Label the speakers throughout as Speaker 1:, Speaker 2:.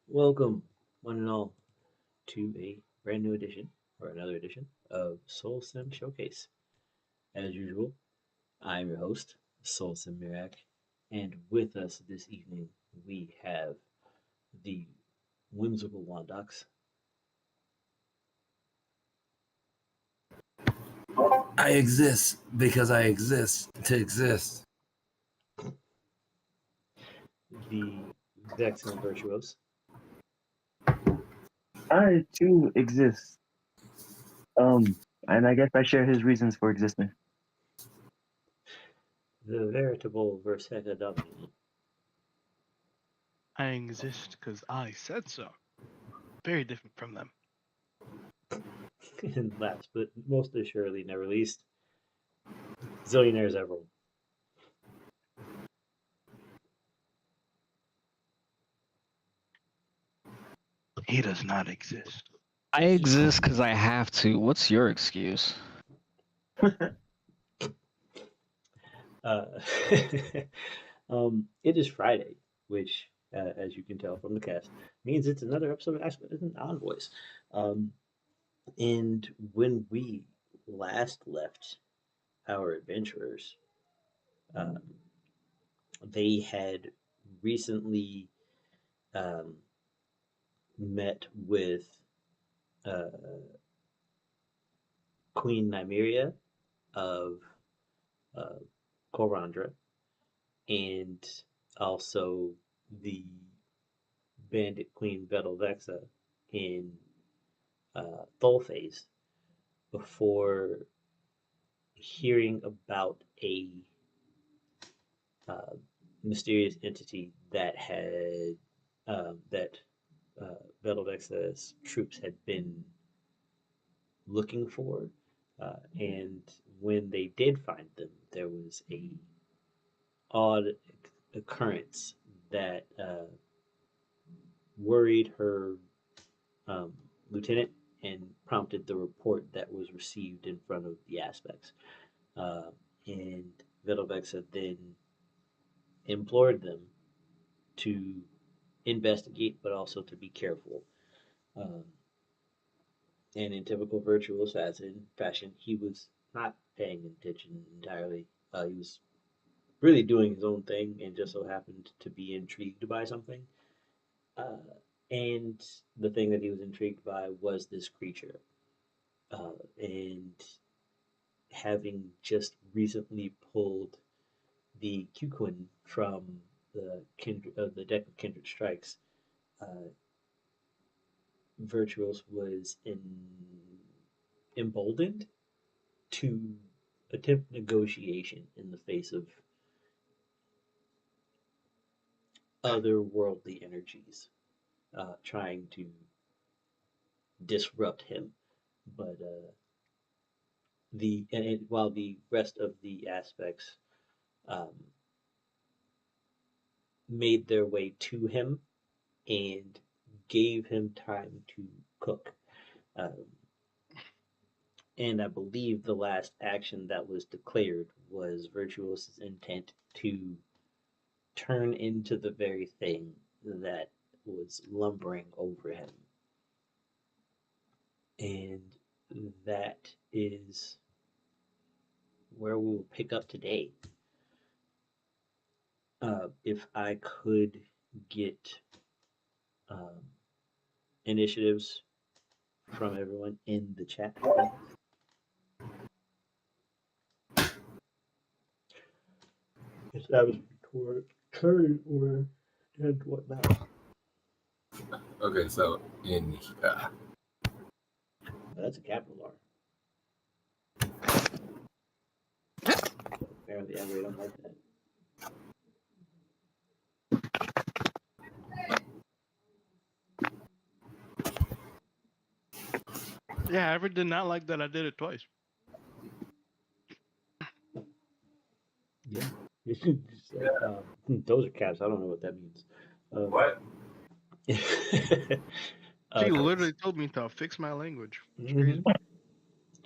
Speaker 1: Welcome, one and all, to a brand new edition or another edition of SoulSym Showcase. As usual, I'm your host, SoulSym Mirak, and with us this evening we have the whimsical Wondox,
Speaker 2: I exist because I exist to exist.
Speaker 1: the excellent Virtuos,
Speaker 3: I too exist. And I guess I share his reasons for existing.
Speaker 1: the veritable Vers'ekadomini,
Speaker 4: I exist because I said so. Very different from them.
Speaker 1: and last but most assuredly never least, Zillionaire Zevril.
Speaker 4: He does not exist.
Speaker 5: I exist because I have to. What's your excuse?
Speaker 1: Uh, it is Friday, which, as you can tell from the cast, means it's another episode of Envoys. Um, and when we last left our adventurers, um, they had recently um, met with uh, Queen Nymeria of uh, Korandra and also the bandit queen Vedelvexa in Thulphase before hearing about a uh, mysterious entity that had that Vedelvexa's troops had been looking for, and when they did find them, there was a odd occurrence that worried her um, lieutenant and prompted the report that was received in front of the aspects. And Vedelvexa then implored them to investigate, but also to be careful. Um, and in typical virtual assassin fashion, he was not paying attention entirely. He was really doing his own thing and just so happened to be intrigued by something. Uh, and the thing that he was intrigued by was this creature. And having just recently pulled the Qquin from the deck of Kindred Strikes, uh, Virtuos was emboldened to attempt negotiation in the face of otherworldly energies trying to disrupt him. But while the rest of the aspects um, made their way to him and gave him time to cook. Um, and I believe the last action that was declared was Virtuous's intent to turn into the very thing that was lumbering over him. And that is where we will pick up today. If I could get um, initiatives from everyone in the chat. Establish current order and whatnot.
Speaker 2: Okay, so in
Speaker 1: That's a capital R. Apparently, I really don't like that.
Speaker 4: Yeah, I ever did not like that I did it twice.
Speaker 1: Yeah. Those are caps. I don't know what that means.
Speaker 2: what?
Speaker 4: She literally told me to fix my language. It's crazy.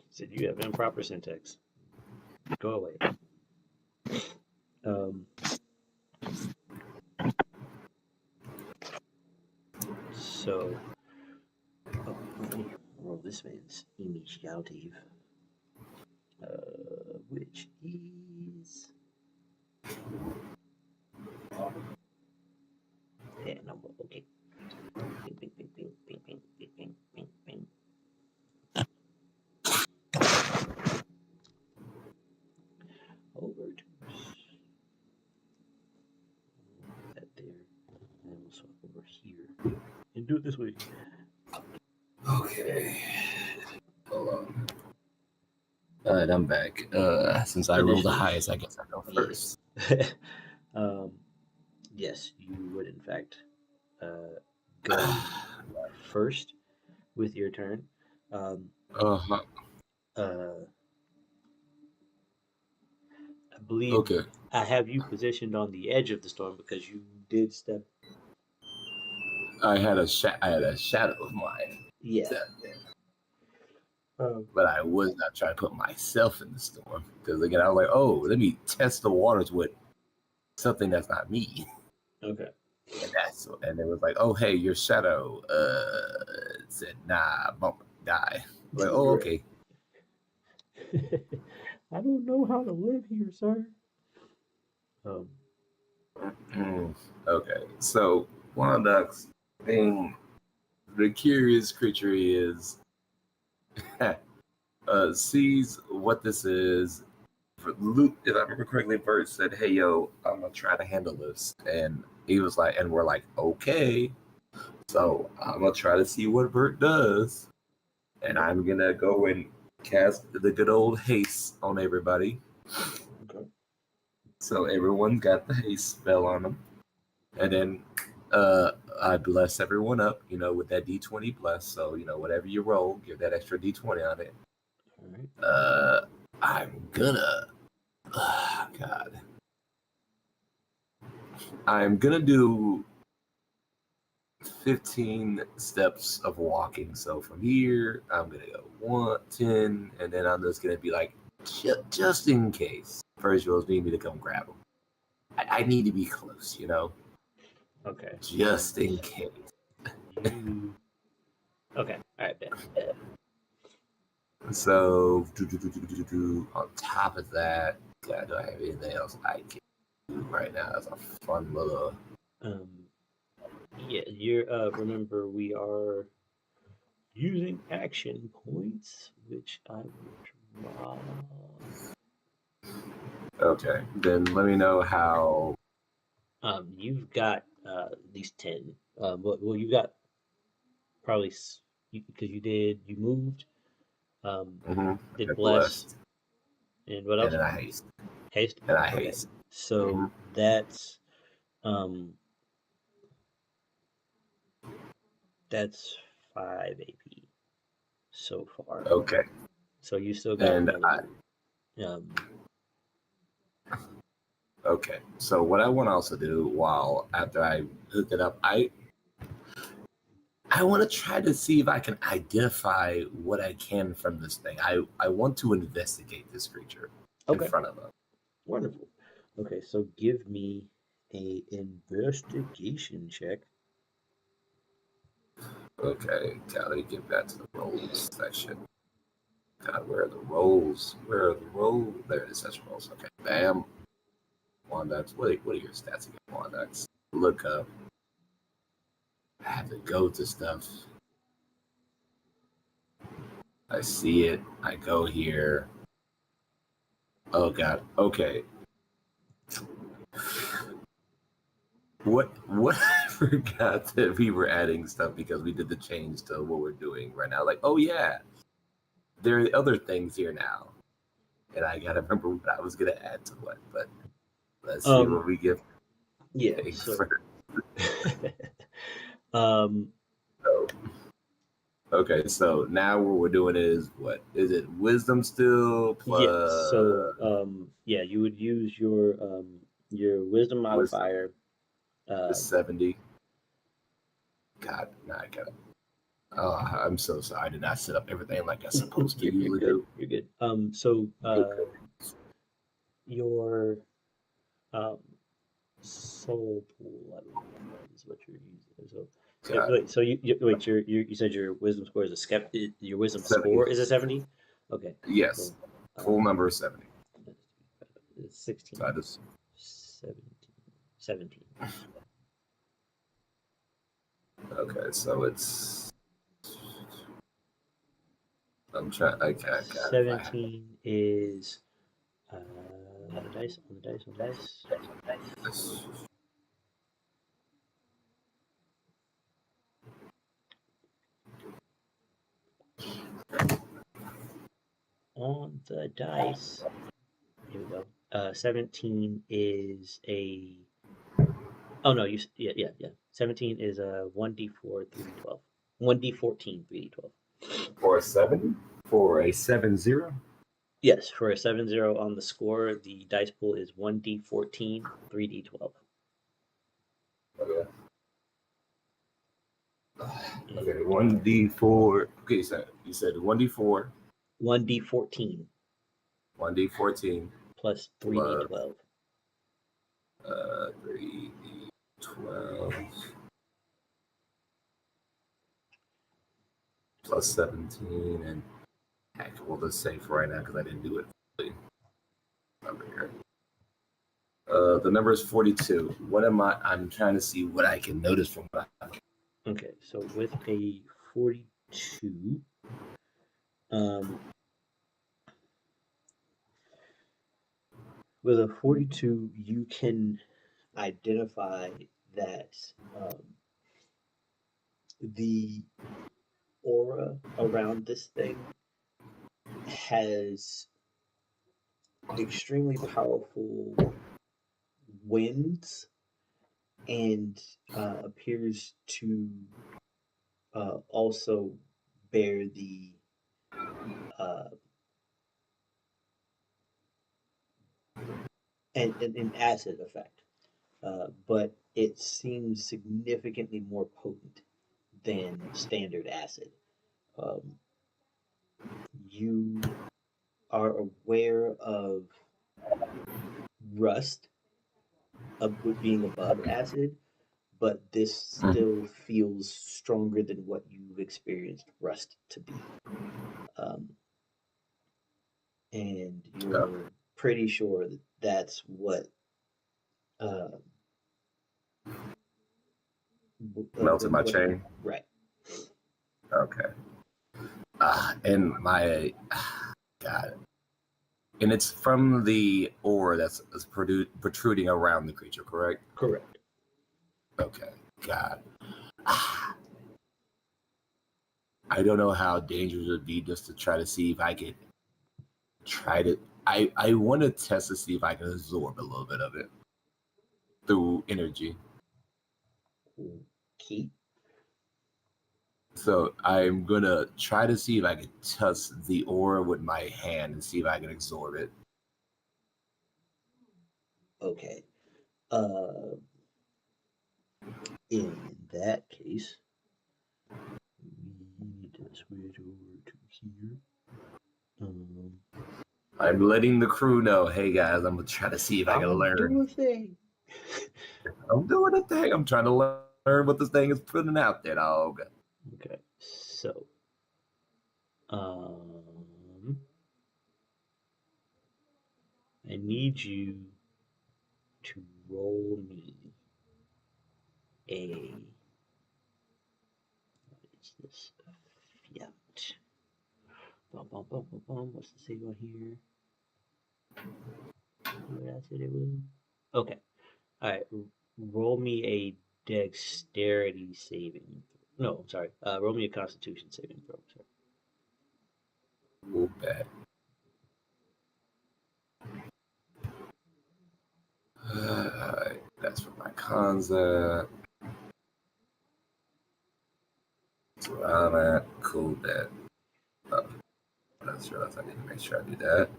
Speaker 1: Said you have improper syntax. Go away. So, let me roll this man's initiative, which is no, okay. Ping, ping, ping, ping, ping, ping, ping, ping, ping, ping. Over to that there, and then we'll swap over here and do it this way.
Speaker 2: Okay. Hold on. Alright, I'm back. Since I rolled the
Speaker 1: Initiative.
Speaker 2: highest, I guess I go first.
Speaker 1: Yes, you would in fact go first with your turn.
Speaker 2: Uh-huh.
Speaker 1: I believe
Speaker 2: Okay.
Speaker 1: I have you positioned on the edge of the storm because you did step.
Speaker 2: I had a shadow of mine.
Speaker 1: Yeah.
Speaker 2: But I was not trying to put myself in the storm. Because again, I was like, oh, let me test the waters with something that's not me.
Speaker 1: Okay.
Speaker 2: And it was like, oh hey, your shadow said nah, bump, die. I'm like, oh okay.
Speaker 1: I don't know how to live here, sir.
Speaker 2: Okay. So Wondox being the curious creature he is sees what this is. Luke, if I remember correctly, Bert said, hey yo, I'm gonna try to handle this. And he was like, and we're like, okay. So I'm gonna try to see what Bert does. And I'm gonna go and cast the good old haste on everybody.
Speaker 1: Okay.
Speaker 2: So everyone got the haste spell on them. And then I bless everyone up, with that D20 bless. So, whatever you roll, give that extra D20 on it.
Speaker 1: All right.
Speaker 2: I'm gonna God. I'm gonna do 15 steps of walking. So from here, I'm gonna go 10, and then I'm just gonna be like, just in case Vers'os need me to come grab him. I need to be close,
Speaker 1: Okay.
Speaker 2: just in case.
Speaker 1: Okay. All right, Ben.
Speaker 2: So on top of that, God, do I have anything else I can do right now? That's a fun little.
Speaker 1: Yeah, you're remember we are using action points, which I will draw.
Speaker 2: Okay, then let me know how.
Speaker 1: You've got these 10. Well, you got probably because you moved. Did
Speaker 2: I
Speaker 1: bless
Speaker 2: blessed,
Speaker 1: and what
Speaker 2: and
Speaker 1: else?
Speaker 2: then I haste,
Speaker 1: Haste.
Speaker 2: and I
Speaker 1: Okay,
Speaker 2: haste.
Speaker 1: so that's um 5 AP so far.
Speaker 2: Okay,
Speaker 1: So you still got
Speaker 2: and
Speaker 1: another.
Speaker 2: okay. So what I want to also do, after I hook it up, I want to try to see if I can identify what I can from this thing. I want to investigate this creature in front of them.
Speaker 1: Wonderful. Okay, so give me a investigation check.
Speaker 2: Okay, gotta get back to the rolls section. God, where are the rolls? Where are the rolls? There it is, such rolls. Okay, bam. Wondox, what are your stats again, Wondox? Look up. I have to go to stuff. I see it. I go here. Oh God. Okay. What I forgot that we were adding stuff because we did the change to what we're doing right now. Like, oh yeah, there are other things here now, and I gotta remember what I was gonna add to what. But let's see what we get.
Speaker 1: Yeah. So,
Speaker 2: okay, so now what we're doing is what? Is it wisdom still plus?
Speaker 1: Yeah. So yeah, you would use your wisdom modifier.
Speaker 2: The 70. God, now I got it. Oh, I'm so sorry. I did not set up everything like I'm supposed to usually do.
Speaker 1: You're good. So your soul pool, I believe, is what you're using. So
Speaker 2: Got
Speaker 1: wait, so you said your wisdom score is a your wisdom
Speaker 2: 70.
Speaker 1: score is a 70? Okay.
Speaker 2: Yes.
Speaker 1: So,
Speaker 2: Full number is 70.
Speaker 1: it's 16.
Speaker 2: So I just
Speaker 1: 17.
Speaker 2: okay. So it's I'm trying. I can't.
Speaker 1: 17 is on the dice.
Speaker 2: This.
Speaker 1: On the dice. Here we go. 17 is a. Oh no, yeah. 17 is a 1d4 3d12. 1d14 3d12.
Speaker 2: For a 70? For a 7-0?
Speaker 1: Yes, for a 7-0 on the score, the dice pool is 1d14 3d12.
Speaker 2: Okay. Okay, 1d4. Okay, you said 1d4.
Speaker 1: 1d14
Speaker 2: 1d14
Speaker 1: plus 3d12.
Speaker 2: 3d12 plus 17, and heck, we'll just say for right now because I didn't do it fully. Over here. The number is 42. What am I? I'm trying to see what I can notice from that.
Speaker 1: Okay, so with a 42, you can identify that the aura around this thing has extremely powerful winds and appears to also bear the an acid effect, but it seems significantly more potent than standard acid. Um, you are aware of rust being above acid, but this still feels stronger than what you've experienced rust to be. And you're pretty sure that that's what
Speaker 2: Melted my chain.
Speaker 1: Right.
Speaker 2: Okay. And my God. And it's from the ore that's protruding around the creature, correct?
Speaker 1: Correct.
Speaker 2: Okay. God. I don't know how dangerous it would be just to try to see if I could try to. I want to test to see if I can absorb a little bit of it through energy.
Speaker 1: Key.
Speaker 2: So I'm gonna try to see if I can touch the aura with my hand and see if I can absorb it.
Speaker 1: Okay. In that case, we need to switch over to here.
Speaker 2: I'm letting the crew know, hey guys, I'm gonna try to see if I can learn.
Speaker 1: Do a thing.
Speaker 2: I'm doing a thing. I'm trying to learn what this thing is putting out there, dog.
Speaker 1: Okay, so I need you to roll me a what is this? Fiat. What's the save on here? What I said it was. Okay. Alright. Roll me a dexterity saving. No, I'm sorry. Roll me a constitution saving throw. Sorry.
Speaker 2: Ooh, bad. That's what my cons at. That's where I'm at. Cool, that. Oh, I just realized I need to make sure I do that.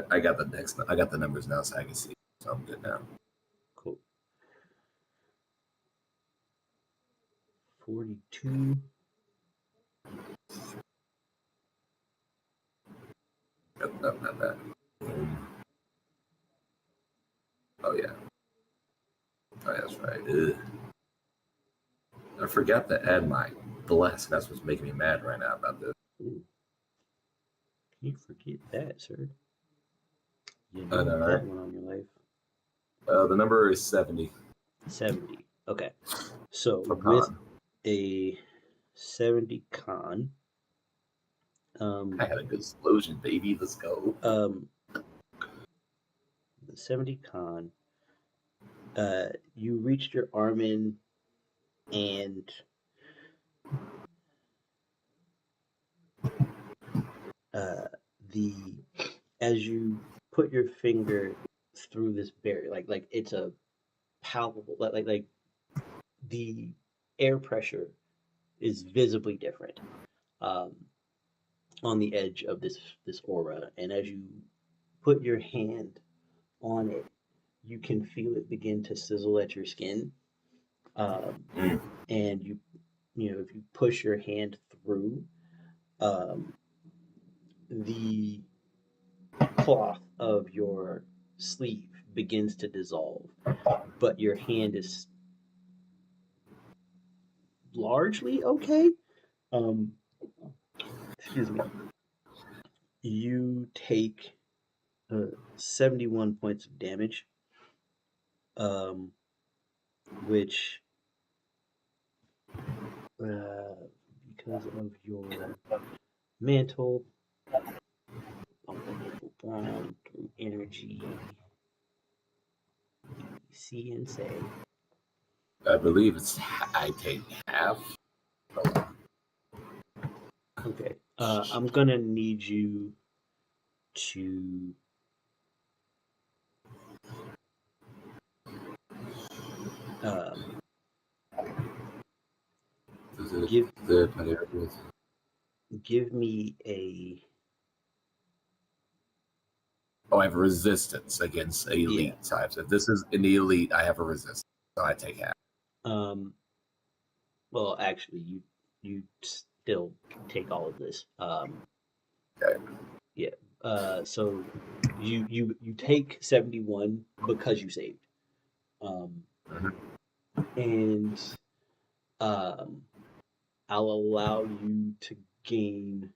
Speaker 2: I got the next. I got the numbers now, so I can see. So I'm good now.
Speaker 1: Cool. 42
Speaker 2: No, not that. Oh yeah. Oh, yeah, that's right. Ugh. I forgot to add my bless. That's what's making me mad right now about this.
Speaker 1: Ooh, can't forget that, sir. You
Speaker 2: I
Speaker 1: know
Speaker 2: know,
Speaker 1: that
Speaker 2: right?
Speaker 1: one on your life.
Speaker 2: The number is 70
Speaker 1: 70. Okay. So
Speaker 2: for
Speaker 1: with
Speaker 2: con.
Speaker 1: a 70 con,
Speaker 2: I had a good explosion, baby. Let's go.
Speaker 1: the 70 con, you reached your arm in and the as you put your finger through this barrier, like it's a palpable, like the air pressure is visibly different um, on the edge of this aura, and as you put your hand on it, you can feel it begin to sizzle at your skin, um,
Speaker 2: Mm.
Speaker 1: and if you push your hand through, um, the cloth of your sleeve begins to dissolve, but your hand is largely okay. Um, excuse me. You take 71 points of damage, um, which, uh, because of your mantle, through energy, see and say.
Speaker 2: I believe I take half.
Speaker 1: Okay. I'm gonna need you to um,
Speaker 2: Is it
Speaker 1: give
Speaker 2: the
Speaker 1: give me a
Speaker 2: Oh, I have resistance against
Speaker 1: yeah.
Speaker 2: elite types. If this is in the elite, I have a resistance, so I take half.
Speaker 1: Um, well, actually, you still take all of this.
Speaker 2: Okay.
Speaker 1: Yeah. So you take 71 because you saved. Um,
Speaker 2: Mhm.
Speaker 1: and um, I'll allow you to gain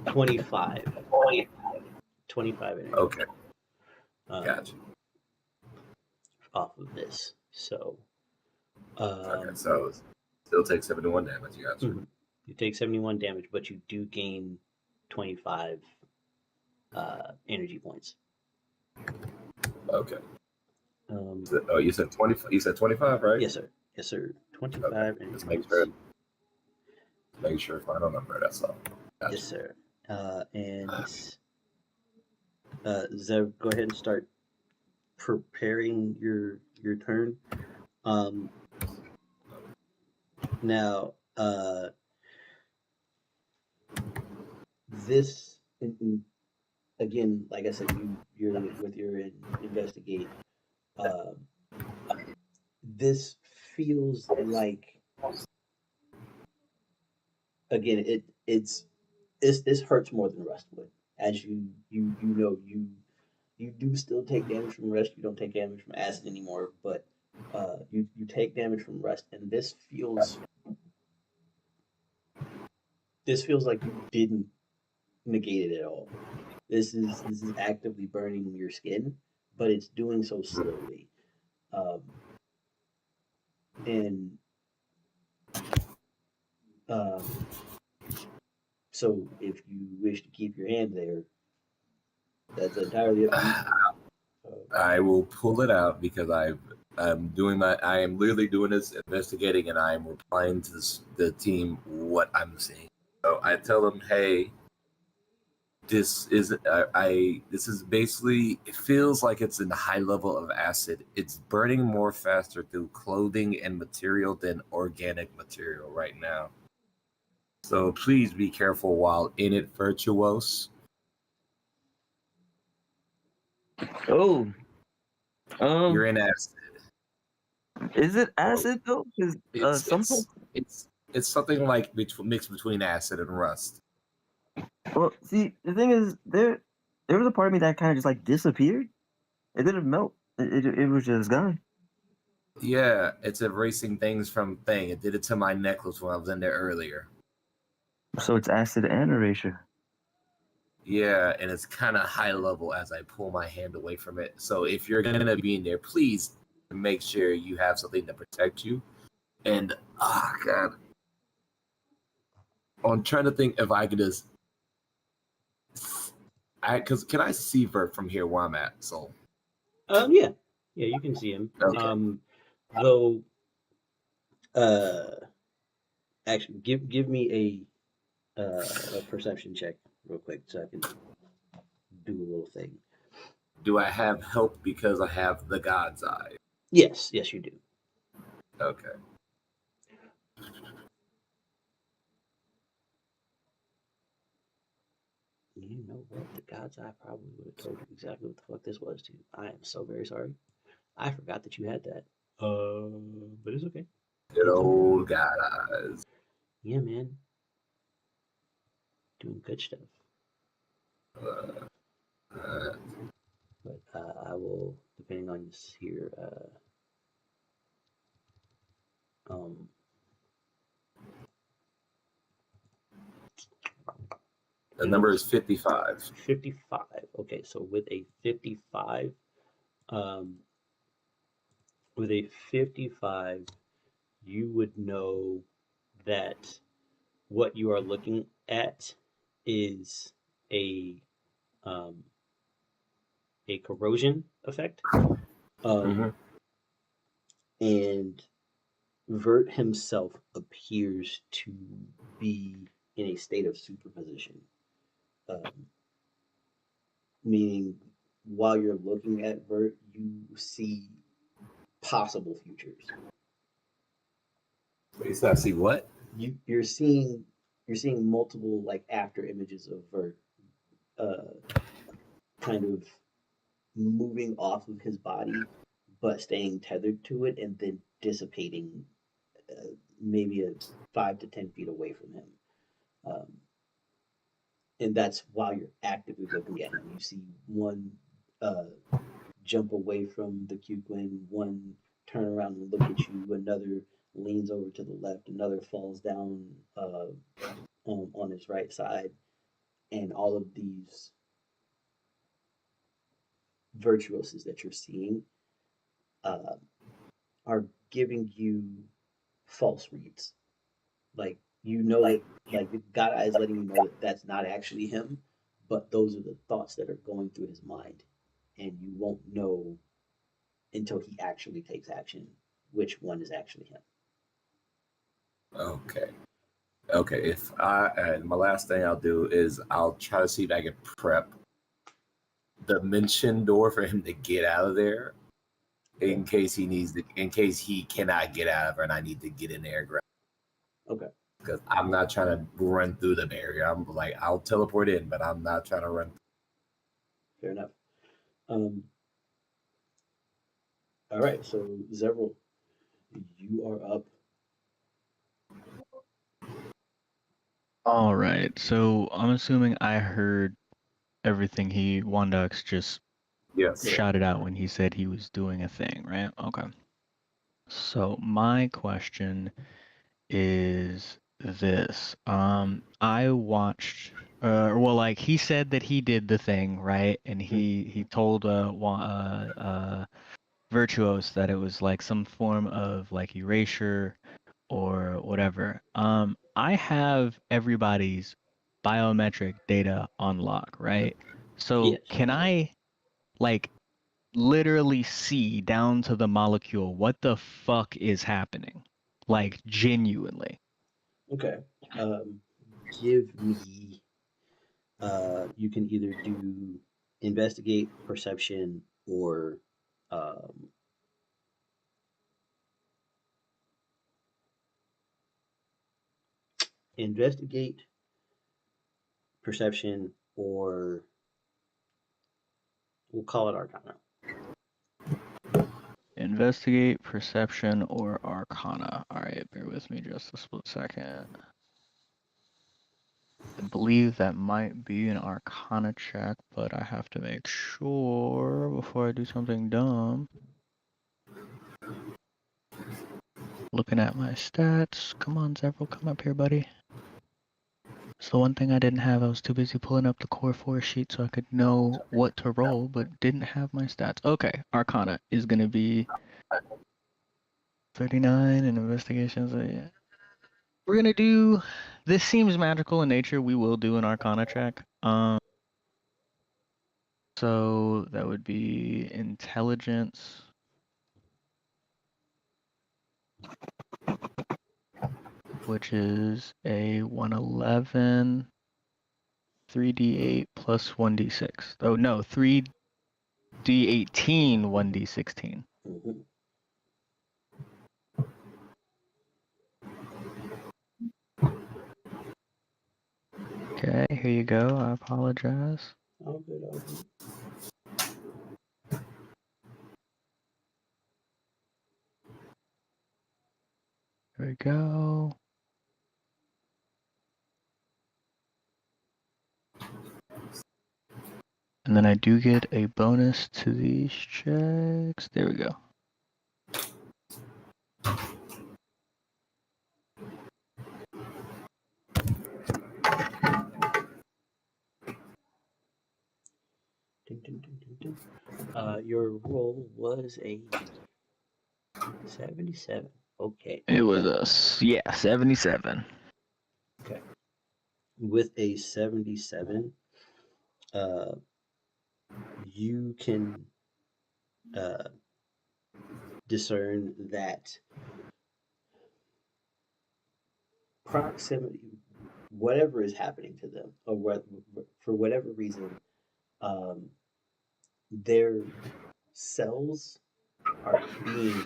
Speaker 1: 25, 25 energy
Speaker 2: Okay,
Speaker 1: um,
Speaker 2: gotcha.
Speaker 1: off of this. So
Speaker 2: Okay,
Speaker 1: um,
Speaker 2: so still take 71 damage. You got you.
Speaker 1: mhm. You take 71 damage, but you do gain 25 energy points.
Speaker 2: Okay.
Speaker 1: Um,
Speaker 2: Oh, you said 20. You said 25, right?
Speaker 1: yes, sir. Yes, sir.
Speaker 2: Okay.
Speaker 1: 25 energy
Speaker 2: Just make
Speaker 1: points.
Speaker 2: sure. Make sure final number. That's all.
Speaker 1: Yes,
Speaker 2: Gotcha.
Speaker 1: sir. And Zev, go ahead and start preparing your turn. Um, now, this again, like I said, you're with your investigate. Um, this feels like again, this hurts more than rust would, as you do still take damage from rust. You don't take damage from acid anymore, but you take damage from rust, and this feels like you didn't negate it at all. This is actively burning your skin, but it's doing so slowly. Um, and um, so, if you wish to keep your hand there, that's entirely up to you.
Speaker 2: I will pull it out because I'm doing I am literally doing this investigating and I'm replying to the team what I'm seeing. So I tell them, hey, this is this is basically, it feels like it's in the high level of acid. It's burning more faster through clothing and material than organic material right now. So please be careful while in it, Virtuos.
Speaker 3: Oh,
Speaker 2: You're
Speaker 3: um,
Speaker 2: in acid.
Speaker 3: is it
Speaker 2: Oh,
Speaker 3: acid though? Because
Speaker 2: it's
Speaker 3: sometimes
Speaker 2: it's it's It's something like mixed between acid and rust.
Speaker 3: Well, see, the thing is, there was a part of me that kind of just like disappeared. It didn't melt. It was just gone.
Speaker 2: Yeah, it's erasing things from thing. It did it to my necklace when I was in there earlier.
Speaker 3: So it's acid and erasure.
Speaker 2: Yeah, and it's kind of high level as I pull my hand away from it. So if you're gonna be in there, please make sure you have something to protect you. And oh god, I'm trying to think if I could just, because can I see Vert from here where I'm at? So
Speaker 1: Yeah, you can see him.
Speaker 2: Okay.
Speaker 1: Though, actually, give me a perception check real quick so I can do a little thing.
Speaker 2: do I have help because I have the God's Eye?
Speaker 1: Yes, you do.
Speaker 2: Okay.
Speaker 1: You know what? The God's Eye probably would have told you exactly what the fuck this was too. I am so very sorry. I forgot that you had that. But it's okay.
Speaker 2: Good
Speaker 1: It's okay.
Speaker 2: old God Eyes.
Speaker 1: Yeah, man. Doing good stuff.
Speaker 2: Uh, uh,
Speaker 1: But I will, depending on this here, um,
Speaker 2: the number is 55.
Speaker 1: 55. Okay, so with a 55, um, with a 55, you would know that what you are looking at is a um, a corrosion effect,
Speaker 2: Mm-hmm.
Speaker 1: and Vert himself appears to be in a state of superposition, um, meaning while you're looking at Vert, you see possible futures.
Speaker 2: Wait, so I see what?
Speaker 1: You're seeing multiple like after images of Vert, kind of moving off of his body, but staying tethered to it, and then dissipating, maybe 5 to 10 feet away from him. Um, and that's while you're actively looking at him. You see one uh, jump away from the Cuquin, one turn around and look at you, another leans over to the left, another falls down on his right side, and all of these virtuoses that you're seeing uh, are giving you false reads. Like like the God Eye is letting you know that that's not actually him, but those are the thoughts that are going through his mind, and you won't know until he actually takes action which one is actually him.
Speaker 2: Okay. Okay. If I, and my last thing I'll do is I'll try to see if I can prep the mention door for him to get out of there in case he needs to, in case he cannot get out of it and I need to get in there.
Speaker 1: Okay.
Speaker 2: Because I'm not trying to run through the barrier. I'm like, I'll teleport in, but I'm not trying to run.
Speaker 1: Fair enough. All right, so Zevril, you are up.
Speaker 5: All right. So I'm assuming I heard everything Wondox just
Speaker 2: Yes.
Speaker 5: shouted out when he said he was doing a thing, right? Okay. So my question is this. I watched well, like he said that he did the thing, right? And he told Virtuos that it was like some form of like erasure or whatever. I have everybody's biometric data on lock, right? So
Speaker 1: Yes.
Speaker 5: can I like literally see down to the molecule what the fuck is happening? Like genuinely.
Speaker 1: Okay. Give me. You can either do investigate, perception, or um, investigate, perception, or we'll call it Arcana.
Speaker 5: investigate, perception, or arcana. All right, bear with me just a split second. I believe that might be an arcana check, but I have to make sure before I do something dumb. Looking at my stats. Come on, Zevril, come up here, buddy. It's the one thing I didn't have. I was too busy pulling up the core 4 sheet so I could know what to roll, but didn't have my stats. Okay, arcana is going to be 39 and investigations. Yeah. We're going to do... This seems magical in nature. We will do an arcana check. So that would be intelligence. Which is a 111, 3d8 plus 1d6. Oh no, 3d18, 1d16.
Speaker 1: Mhm.
Speaker 5: Okay, here you go. I apologize.
Speaker 1: All good, all good.
Speaker 5: Here we go. And then I do get a bonus to these checks. There we go.
Speaker 1: Ding, ding, ding, ding, ding. Your roll was a 77. Okay.
Speaker 5: It was a, yeah, 77.
Speaker 1: Okay. With a 77, you can discern that proximity, whatever is happening to them, or what, for whatever reason, their cells are being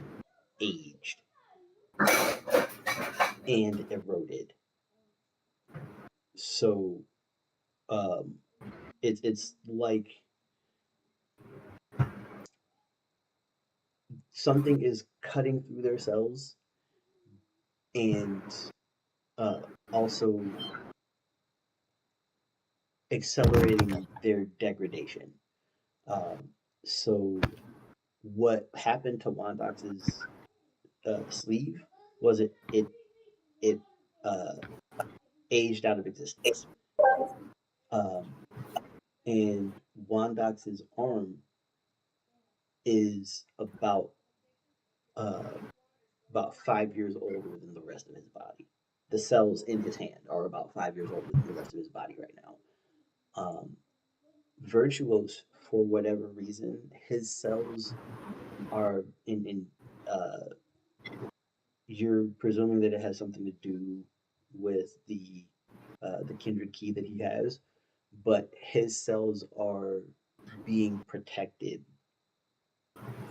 Speaker 1: aged and eroded. So it's like something is cutting through their cells and also accelerating their degradation. So what happened to Wondox's sleeve was it uh, aged out of existence, and Wondox's arm is about 5 years older than the rest of his body. The cells in his hand are about 5 years older than the rest of his body right now. Vyrtuos, for whatever reason, his cells are in you're presuming that it has something to do with the kindred key that he has, but his cells are being protected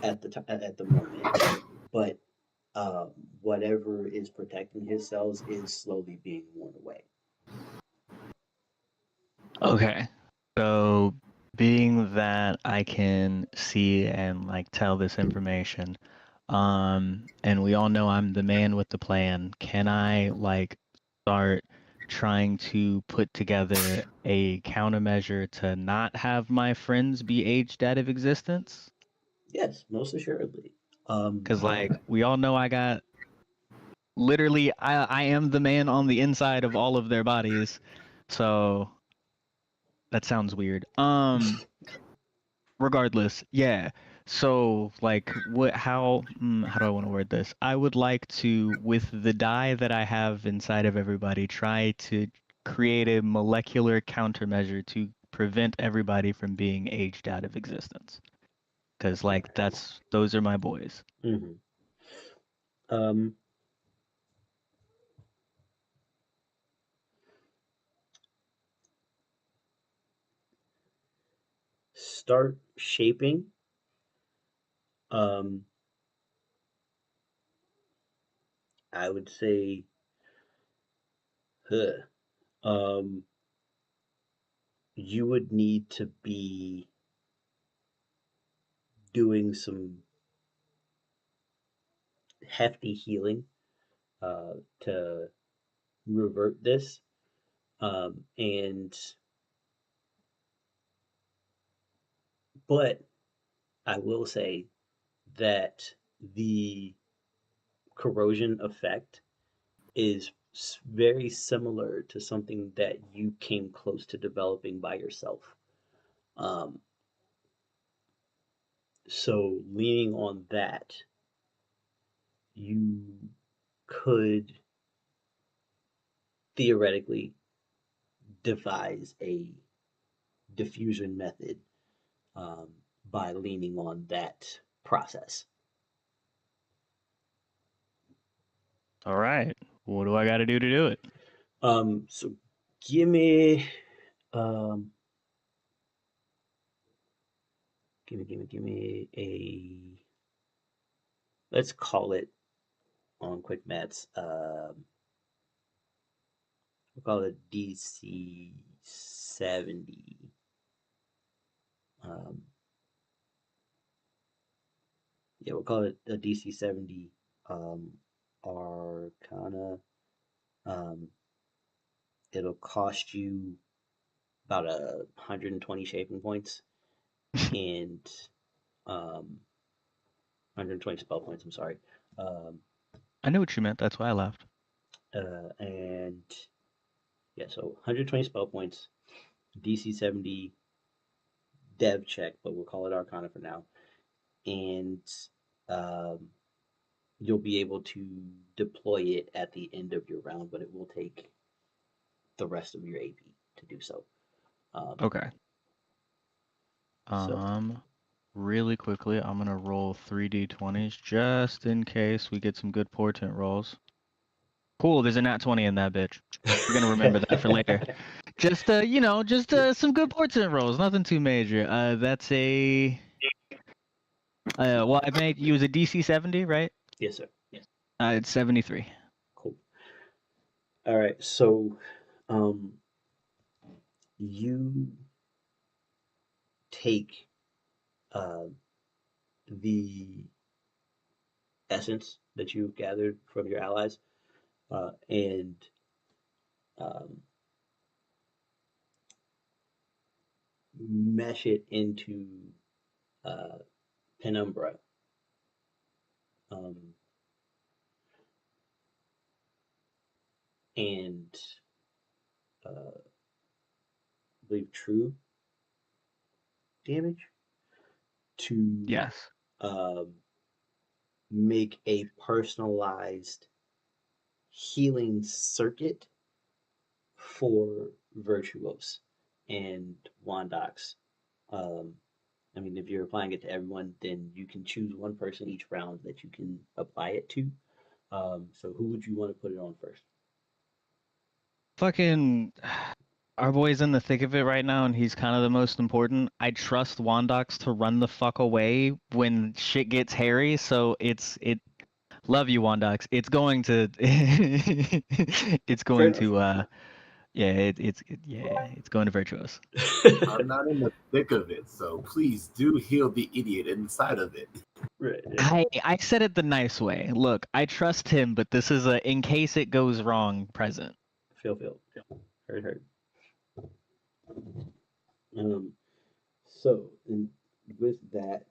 Speaker 1: at the moment. But whatever is protecting his cells is slowly being worn away.
Speaker 5: Okay. So being that I can see and like tell this information, and we all know I'm the man with the plan, can I like start trying to put together a countermeasure to not have my friends be aged out of existence?
Speaker 1: Yes, most assuredly.
Speaker 5: Because like we all know I got literally I am the man on the inside of all of their bodies. So that sounds weird. Regardless, yeah. So, like, how do I want to word this? I would like to, with the dye that I have inside of everybody, try to create a molecular countermeasure to prevent everybody from being aged out of existence. Because, like, those are my boys.
Speaker 1: Mm-hmm. Um, Start shaping. Um, I would say, huh, you would need to be doing some hefty healing to revert this. And but I will say that the corrosion effect is very similar to something that you came close to developing by yourself. Um, so leaning on that, you could theoretically devise a diffusion method um, by leaning on that process.
Speaker 5: All right. What do I got to do it?
Speaker 1: So give me, um, give me a. Let's call it on quick maths. We'll call it DC 70. Um, yeah, we'll call it a DC 70 Arcana. Um, it'll cost you about 120 shaping points and 120 spell points. I'm sorry. Um,
Speaker 5: I knew what you meant. That's why I laughed.
Speaker 1: and yeah, so 120 spell points, DC 70 dev check, but we'll call it Arcana for now. And um, you'll be able to deploy it at the end of your round, but it will take the rest of your AP to do so.
Speaker 5: Okay.
Speaker 1: So
Speaker 5: Really quickly, I'm gonna roll 3d20s just in case we get some good portent rolls. Cool, there's a nat 20 in that bitch. We're gonna remember that for later. Just some good portent rolls, nothing too major. That's a well, I made use a DC 70, right?
Speaker 1: Yes, sir.
Speaker 5: It's 73.
Speaker 1: Cool. All right. So, you take the essence that you've gathered from your allies and um, mesh it into Penumbra. Um, and I believe true damage to
Speaker 5: Yes.
Speaker 1: um, make a personalized healing circuit for Virtuos and Wondox. Um, I mean, if you're applying it to everyone, then you can choose one person each round that you can apply it to. So who would you want to put it on first?
Speaker 5: Fucking our boy's in the thick of it right now, and he's kind of the most important. I trust Wondox to run the fuck away when shit gets hairy, so love you, Wondox. It's going to it's
Speaker 1: Fair
Speaker 5: going
Speaker 1: enough.
Speaker 5: to it's going to Virtuos.
Speaker 2: I'm not in the thick of it, so please do heal the idiot inside of it.
Speaker 1: Right. Yeah.
Speaker 5: I said it the nice way. Look, I trust him, but this is a in case it goes wrong present.
Speaker 1: Feel. Heard. So, and with that,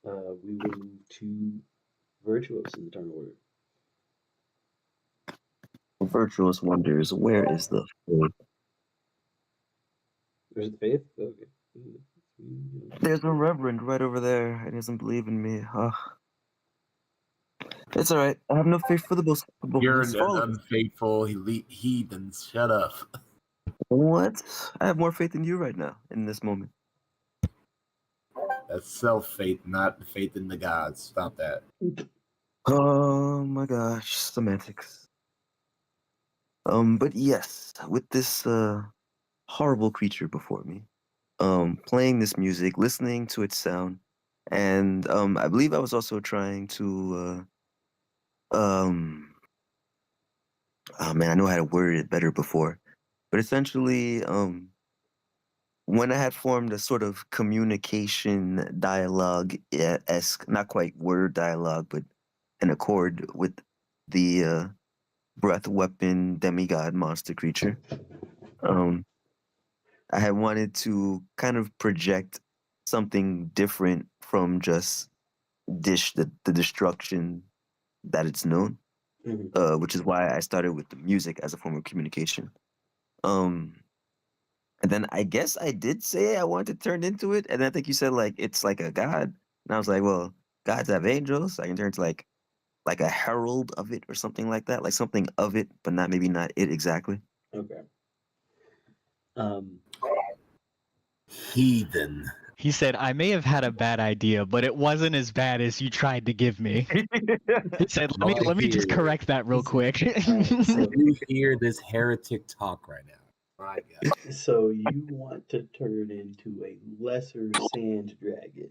Speaker 1: we will move to Virtuos in the turn order.
Speaker 3: Virtuous wonders, where is the food?
Speaker 1: There's the faith. Okay.
Speaker 3: There's a reverend right over there. He doesn't believe in me. It's all right. I have no faith for the most.
Speaker 2: You're
Speaker 3: Just
Speaker 2: an
Speaker 3: follow.
Speaker 2: unfaithful heathen. Shut up.
Speaker 3: What? I have more faith in you right now in this moment.
Speaker 2: That's self-faith, not faith in the gods. Stop that.
Speaker 3: Oh my gosh, semantics. But yes, with this horrible creature before me, playing this music, listening to its sound, and I believe I was also trying to oh man, I know how to word it better before, but essentially, when I had formed a sort of communication dialogue esque, not quite word dialogue, but in accord with the breath weapon demigod monster creature. I had wanted to kind of project something different from just the destruction that it's known, which is why I started with the music as a form of communication. And then I guess I did say I wanted to turn into it, and I think you said like it's like a god, and I was like, well, gods have angels, so I can turn to like a herald of it or something like that, like something of it, but maybe not it exactly.
Speaker 1: Okay.
Speaker 2: Heathen.
Speaker 5: He said, I may have had a bad idea, but it wasn't as bad as you tried to give me. He said, let me just correct that real quick.
Speaker 1: So,
Speaker 2: You hear this heretic talk right now. My God.
Speaker 1: so you want to turn into a lesser sand dragon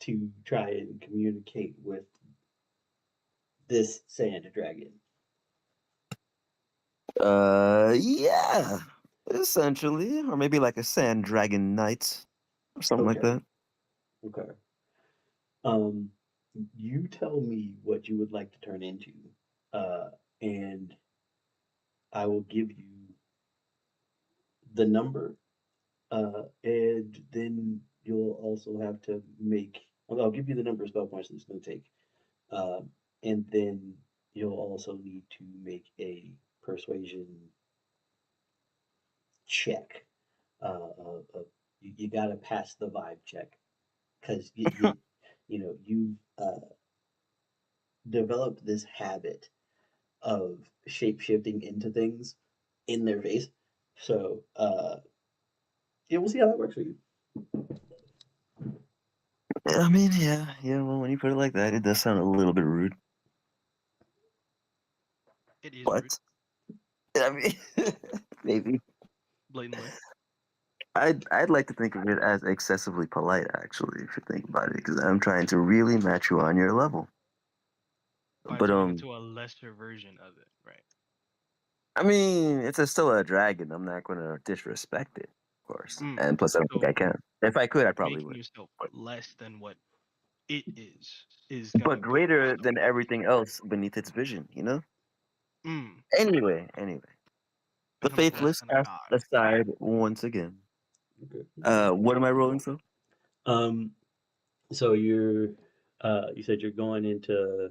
Speaker 1: to try and communicate with this sand dragon.
Speaker 3: Yeah, essentially, or maybe like a sand dragon knight or something like that.
Speaker 1: Okay. You tell me what you would like to turn into, and I will give you the number, and then you'll also have to make. I'll give you the number of spell points that it's going to take, and then you'll also need to make a persuasion check. You got to pass the vibe check because you've developed this habit of shape shifting into things in their face. So yeah, we'll see how that works for you.
Speaker 3: I mean, yeah. Well, when you put it like that, it does sound a little bit rude.
Speaker 4: It is
Speaker 3: But
Speaker 4: rude,
Speaker 3: I mean, maybe
Speaker 4: blatantly.
Speaker 3: I'd like to think of it as excessively polite, actually, if you think about it, because I'm trying to really match you on your level.
Speaker 4: By
Speaker 3: But
Speaker 4: turning into a lesser version of it, right?
Speaker 3: I mean, still a dragon. I'm not going to disrespect it, of course. And plus, I don't think I
Speaker 4: So
Speaker 3: can. If I could, I probably
Speaker 4: making
Speaker 3: would.
Speaker 4: yourself less than what it is
Speaker 3: But
Speaker 4: gonna be
Speaker 3: greater
Speaker 4: the
Speaker 3: than everything else beneath its vision, you know?
Speaker 4: Mm,
Speaker 3: Anyway. The
Speaker 4: becoming less
Speaker 3: faithless
Speaker 4: than a
Speaker 3: cast
Speaker 4: god.
Speaker 3: aside once again.
Speaker 1: Okay.
Speaker 3: What am I rolling for?
Speaker 1: So you said you're going into.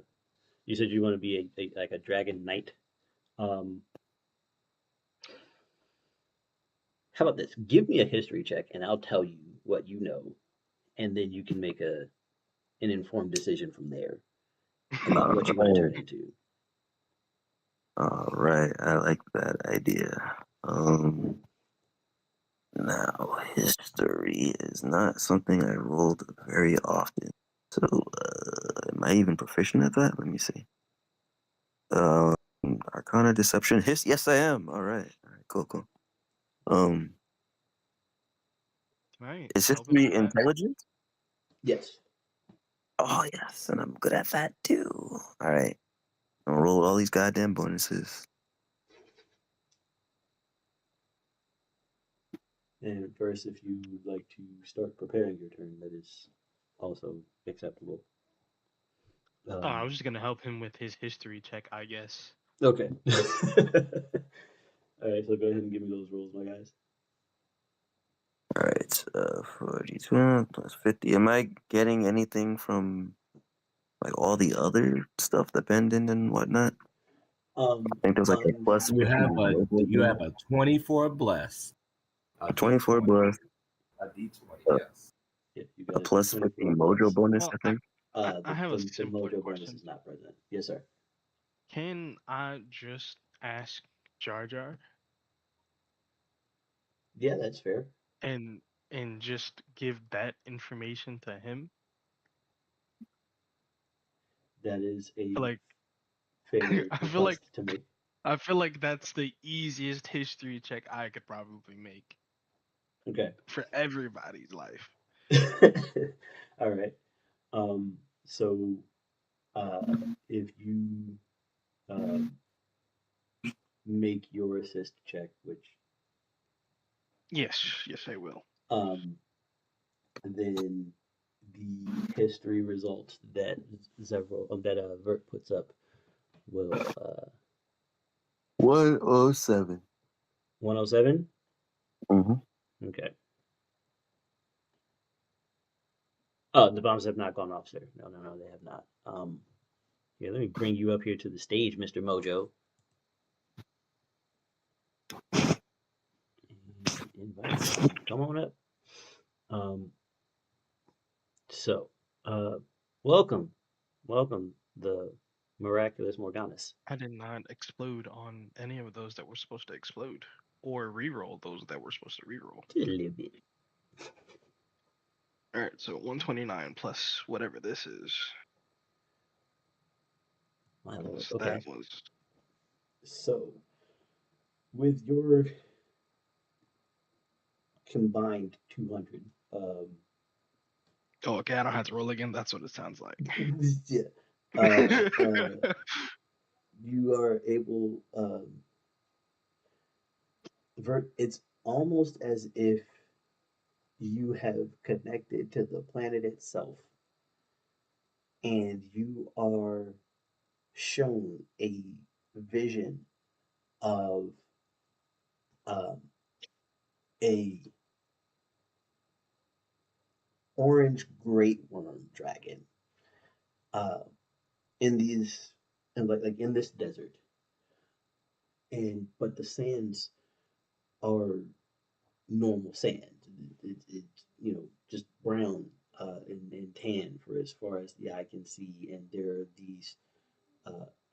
Speaker 1: You said you want to be like a dragon knight. Um, how about this? Give me a history check, and I'll tell you what you know, and then you can make an informed decision from there about what you want to turn into.
Speaker 3: All right, I like that idea. Now history is not something I rolled very often. So, am I even proficient at that? Let me see. Um, Arcana, Deception, yes, I am. All right, cool. Um,
Speaker 4: Right.
Speaker 3: is
Speaker 4: Help him
Speaker 3: history
Speaker 4: with that.
Speaker 3: intelligence?
Speaker 1: Yes.
Speaker 3: Oh yes, and I'm good at that too. All right, I'm gonna roll all these goddamn bonuses.
Speaker 1: And first, if you would like to start preparing your turn, that is also acceptable.
Speaker 4: Oh, I was just gonna help him with his history check, I guess.
Speaker 1: Okay. All right, so go ahead and give me those rolls, my guys.
Speaker 3: All right, 42 plus 50. Am I getting anything from like all the other stuff, the pendant and whatnot? I think there's like a plus 50
Speaker 2: You
Speaker 3: bonus.
Speaker 2: have a 24 bless.
Speaker 3: A 24 bless,
Speaker 2: A D20,
Speaker 3: uh,
Speaker 2: yes.
Speaker 1: Yeah, you
Speaker 3: a
Speaker 1: got
Speaker 3: plus 50
Speaker 1: 24
Speaker 3: mojo
Speaker 1: plus.
Speaker 3: bonus,
Speaker 4: Well,
Speaker 3: I think.
Speaker 4: I have a
Speaker 1: The
Speaker 4: simpler
Speaker 1: mojo bonus
Speaker 4: question.
Speaker 1: is not present. Yes, sir.
Speaker 4: Can I just ask Jar Jar
Speaker 1: Yeah, that's fair.
Speaker 4: and just give that information to him?
Speaker 1: That is a
Speaker 4: Like
Speaker 1: fair
Speaker 4: I feel like
Speaker 1: request to make.
Speaker 4: that's the easiest history check I could probably make
Speaker 1: Okay.
Speaker 4: for everybody's life.
Speaker 1: All right. So if you uh, make your assist check, which
Speaker 4: Yes, I will.
Speaker 1: then the history results that Vert puts up will
Speaker 3: 107.
Speaker 1: 107.
Speaker 3: Mm-hmm.
Speaker 1: Okay. Oh, the bombs have not gone off, sir. No, no, no, they have not. Here, let me bring you up here to the stage, Mr. Mojo. Invite you. Come on up. Um, so, uh, welcome, welcome, the miraculous Morganus.
Speaker 4: I did not explode on any of those that were supposed to explode, or reroll those that were supposed to reroll.
Speaker 1: Just a little bit.
Speaker 4: All right, so 129 plus whatever this is.
Speaker 1: My lord.
Speaker 4: So
Speaker 1: Okay.
Speaker 4: that was
Speaker 1: So, with your combined 200,
Speaker 4: oh, okay. I don't have to roll again. That's what it sounds like.
Speaker 1: yeah, uh, you are able, it's almost as if you have connected to the planet itself and you are shown a vision of um, a orange great worm dragon uh, in these and like in this desert, and but the sands are normal sand. It's just brown and tan for as far as the eye can see, and there are these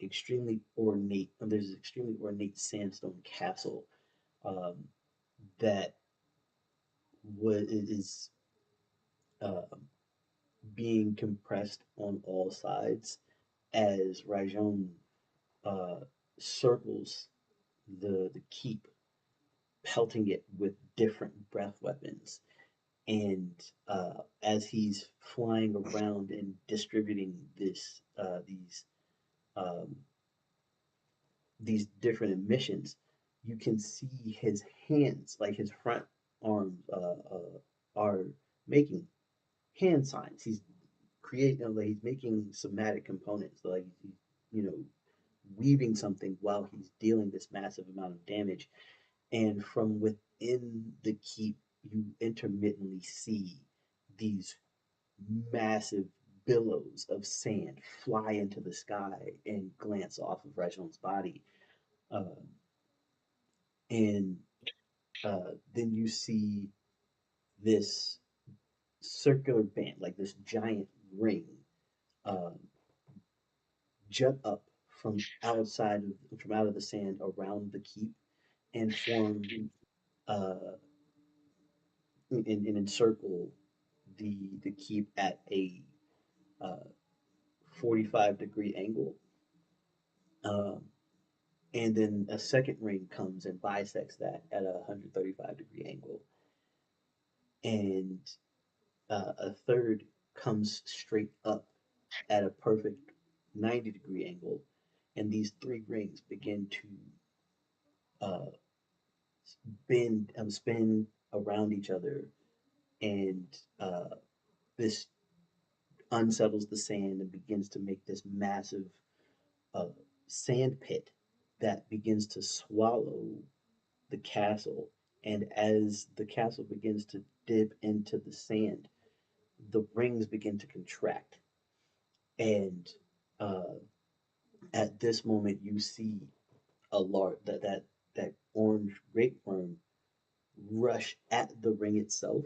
Speaker 1: extremely ornate. There's an extremely ornate sandstone castle um, that is um, being compressed on all sides as Rajon uh, circles the keep, pelting it with different breath weapons. And as he's flying around and distributing um, these different emissions, you can see his hands, like his front arms, are making hand signs. He's creating, like he's making somatic components, like he's weaving something while he's dealing this massive amount of damage. And from within the keep, you intermittently see these massive billows of sand fly into the sky and glance off of Reginald's body. Um, and then you see this circular band, like this giant ring, um, jut up from out of the sand around the keep and form uh, and encircle the keep at a 45-degree angle. Um, and then a second ring comes and bisects that at a 135-degree angle. And a third comes straight up at a perfect 90-degree angle. And these three rings begin to uh, spin around each other. And this unsettles the sand and begins to make this massive uh, sand pit that begins to swallow the castle. And as the castle begins to dip into the sand, the rings begin to contract. And uh, at this moment, you see a large that orange grapeworm rush at the ring itself,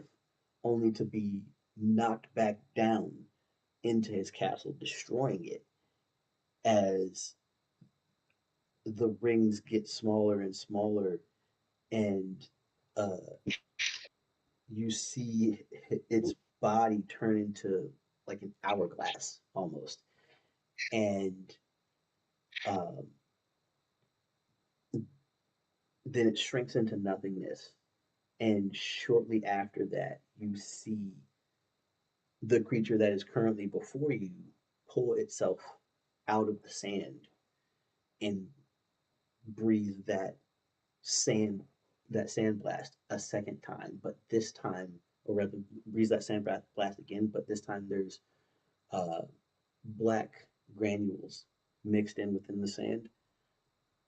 Speaker 1: only to be knocked back down into his castle, destroying it as the rings get smaller and smaller, and uh, you see its body turn into like an hourglass almost, and um, then it shrinks into nothingness. And shortly after that, you see the creature that is currently before you pull itself out of the sand and breathe sand that sand blast a second time, but this time or rather breathes that sand blast again, but this time there's black granules mixed in within the sand,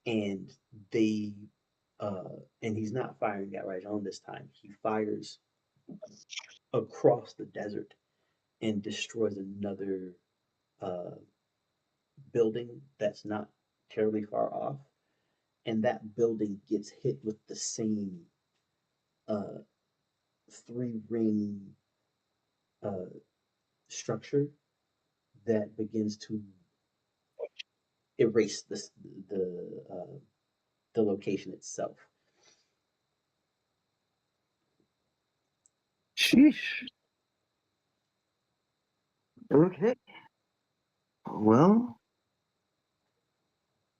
Speaker 1: and they and he's not firing at Rajon this time. He fires across the desert and destroys another uh, building that's not terribly far off, and that building gets hit with the same uh, three ring uh, structure that begins to erase the location itself.
Speaker 3: Sheesh. Okay. Well,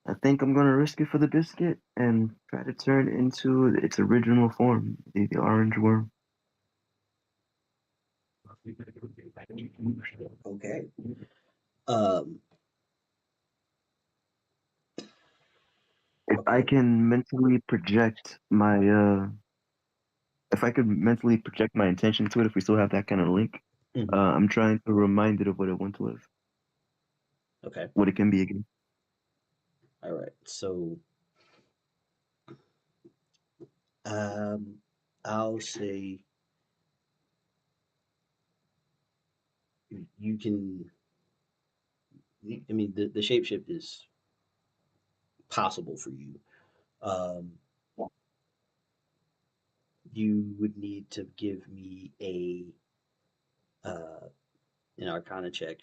Speaker 3: I think I'm gonna risk it for the biscuit and try to turn into its original form, the orange worm.
Speaker 1: Okay. Um,
Speaker 3: If I
Speaker 1: okay.
Speaker 3: can mentally project my if I could mentally project my intention to it, if we still have that kind of link,
Speaker 1: Mhm.
Speaker 3: I'm trying to remind it of what it once was,
Speaker 1: Okay.
Speaker 3: what it can be again.
Speaker 1: All right. So, um, I'll say you can. I mean, the shapeshift is possible for you. Um, you would need to give me uh, an Arcana check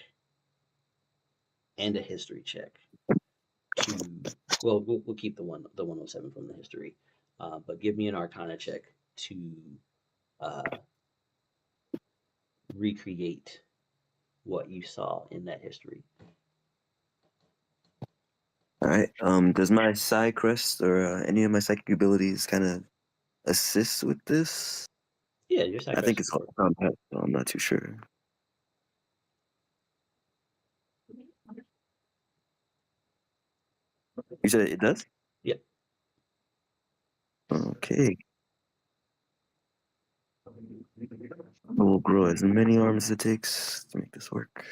Speaker 1: and a history check to. Well, we'll keep the 107 from the history, but give me an Arcana check to uh, recreate what you saw in that history.
Speaker 3: All right. Does my Psi Crest or any of my psychic abilities kind of assist with this?
Speaker 1: Yeah, your side
Speaker 3: I think
Speaker 1: quest
Speaker 3: it's
Speaker 1: would
Speaker 3: called
Speaker 1: work.
Speaker 3: combat, so I'm not too sure. You said it does?
Speaker 1: Yep.
Speaker 3: Okay. I will grow as many arms as it takes to make this work.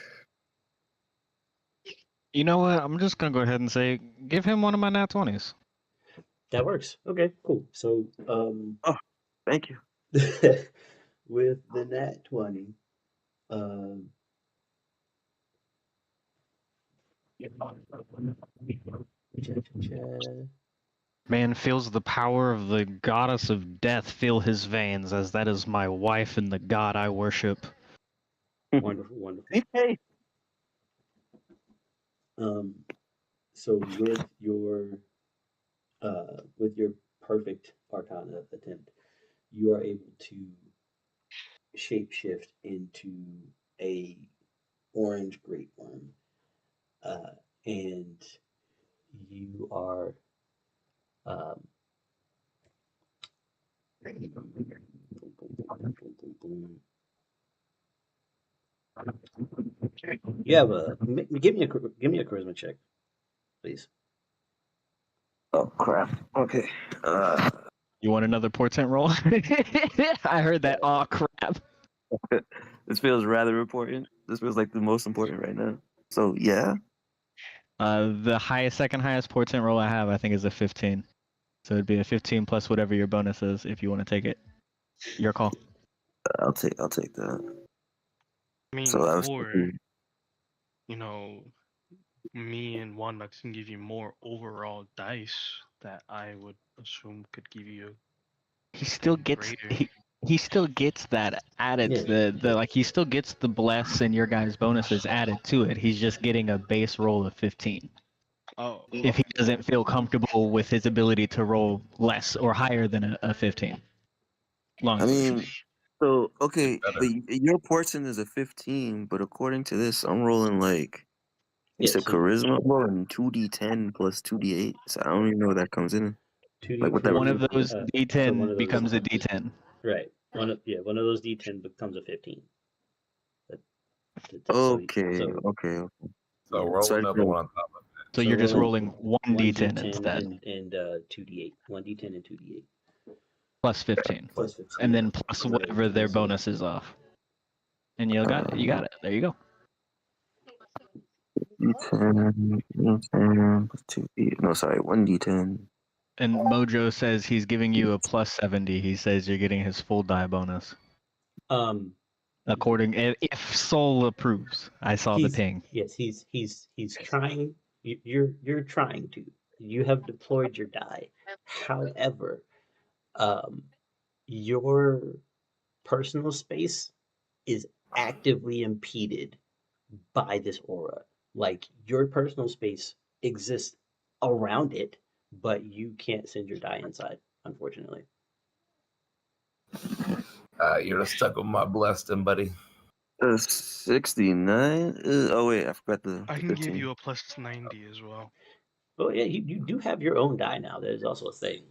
Speaker 5: You know what? I'm just gonna go ahead and say, give him one of my nat 20s.
Speaker 1: That works. Okay, cool. So,
Speaker 3: Oh, thank you.
Speaker 1: with the nat 20, um, cha, cha, cha.
Speaker 5: Man feels the power of the goddess of death fill his veins, as that is my wife and the god I worship.
Speaker 1: Wonderful, wonderful.
Speaker 3: Hey.
Speaker 1: Um, so with your perfect Arcana attempt, you are able to shapeshift into a orange great worm, and you are um, you have give me a charisma check, please.
Speaker 3: Oh crap. Okay. Uh,
Speaker 5: You want another portent roll? I heard that. Oh crap.
Speaker 3: this feels rather important. This feels like the most important right now. So yeah,
Speaker 5: The second highest portent roll I have, I think, is a 15. So it'd be a 15 plus whatever your bonus is if you want to take it. Your call.
Speaker 3: I'll take that.
Speaker 4: I mean,
Speaker 3: So I was
Speaker 4: or
Speaker 3: thinking,
Speaker 4: you know, me and Wondox can give you more overall dice that I would assume could give you
Speaker 5: He still gets
Speaker 4: greater.
Speaker 5: he still gets that added
Speaker 1: Yeah,
Speaker 5: to the like he still gets the bless and your guys' bonuses added to it. He's just getting a base roll of 15.
Speaker 4: Oh,
Speaker 5: If he doesn't feel comfortable with his ability to roll less or higher than a 15. Long
Speaker 3: I
Speaker 5: story short.
Speaker 3: mean, so okay,
Speaker 2: Better.
Speaker 3: but your portion is a 15, but according to this, I'm rolling like you
Speaker 1: yeah.
Speaker 3: said
Speaker 1: So
Speaker 3: charisma. I'm rolling 2d10 plus 2d8. So I don't even know where that comes in.
Speaker 1: two
Speaker 3: Like
Speaker 1: D
Speaker 3: what that
Speaker 5: One
Speaker 1: two.
Speaker 5: of those
Speaker 1: So one
Speaker 5: D10
Speaker 1: of those,
Speaker 5: becomes a D10.
Speaker 1: right? One of those D10 becomes a 15. That,
Speaker 3: Okay,
Speaker 1: so
Speaker 3: okay.
Speaker 2: So
Speaker 1: yeah.
Speaker 2: roll
Speaker 3: So I just
Speaker 2: another
Speaker 3: know.
Speaker 2: one on top of
Speaker 5: So
Speaker 1: So
Speaker 5: you're just
Speaker 1: roll
Speaker 5: rolling one
Speaker 1: one
Speaker 5: D10
Speaker 1: D10
Speaker 5: instead.
Speaker 1: and 2D8. One D10 and 2D8.
Speaker 5: plus 15,
Speaker 1: plus 15.
Speaker 5: and then plus
Speaker 1: Another
Speaker 5: whatever their
Speaker 1: 26.
Speaker 5: bonus is off. And you got it. You got it. There you go.
Speaker 3: D10, D10 plus 2D. No, sorry, 1D10.
Speaker 5: And Mojo says he's giving you a plus 70. He says you're getting his full die bonus. According, if Soul approves. I saw the ping.
Speaker 1: Yes, he's trying. You're trying to. You have deployed your die. However, your personal space is actively impeded by this aura. Like your personal space exists around it, but you can't send your die inside, unfortunately.
Speaker 2: You're stuck with my blessing, buddy.
Speaker 3: 69. Oh wait, I forgot the
Speaker 4: I can
Speaker 3: 15.
Speaker 4: give you a plus 90 as well.
Speaker 1: Oh yeah, you do have your own die now. That is also a thing.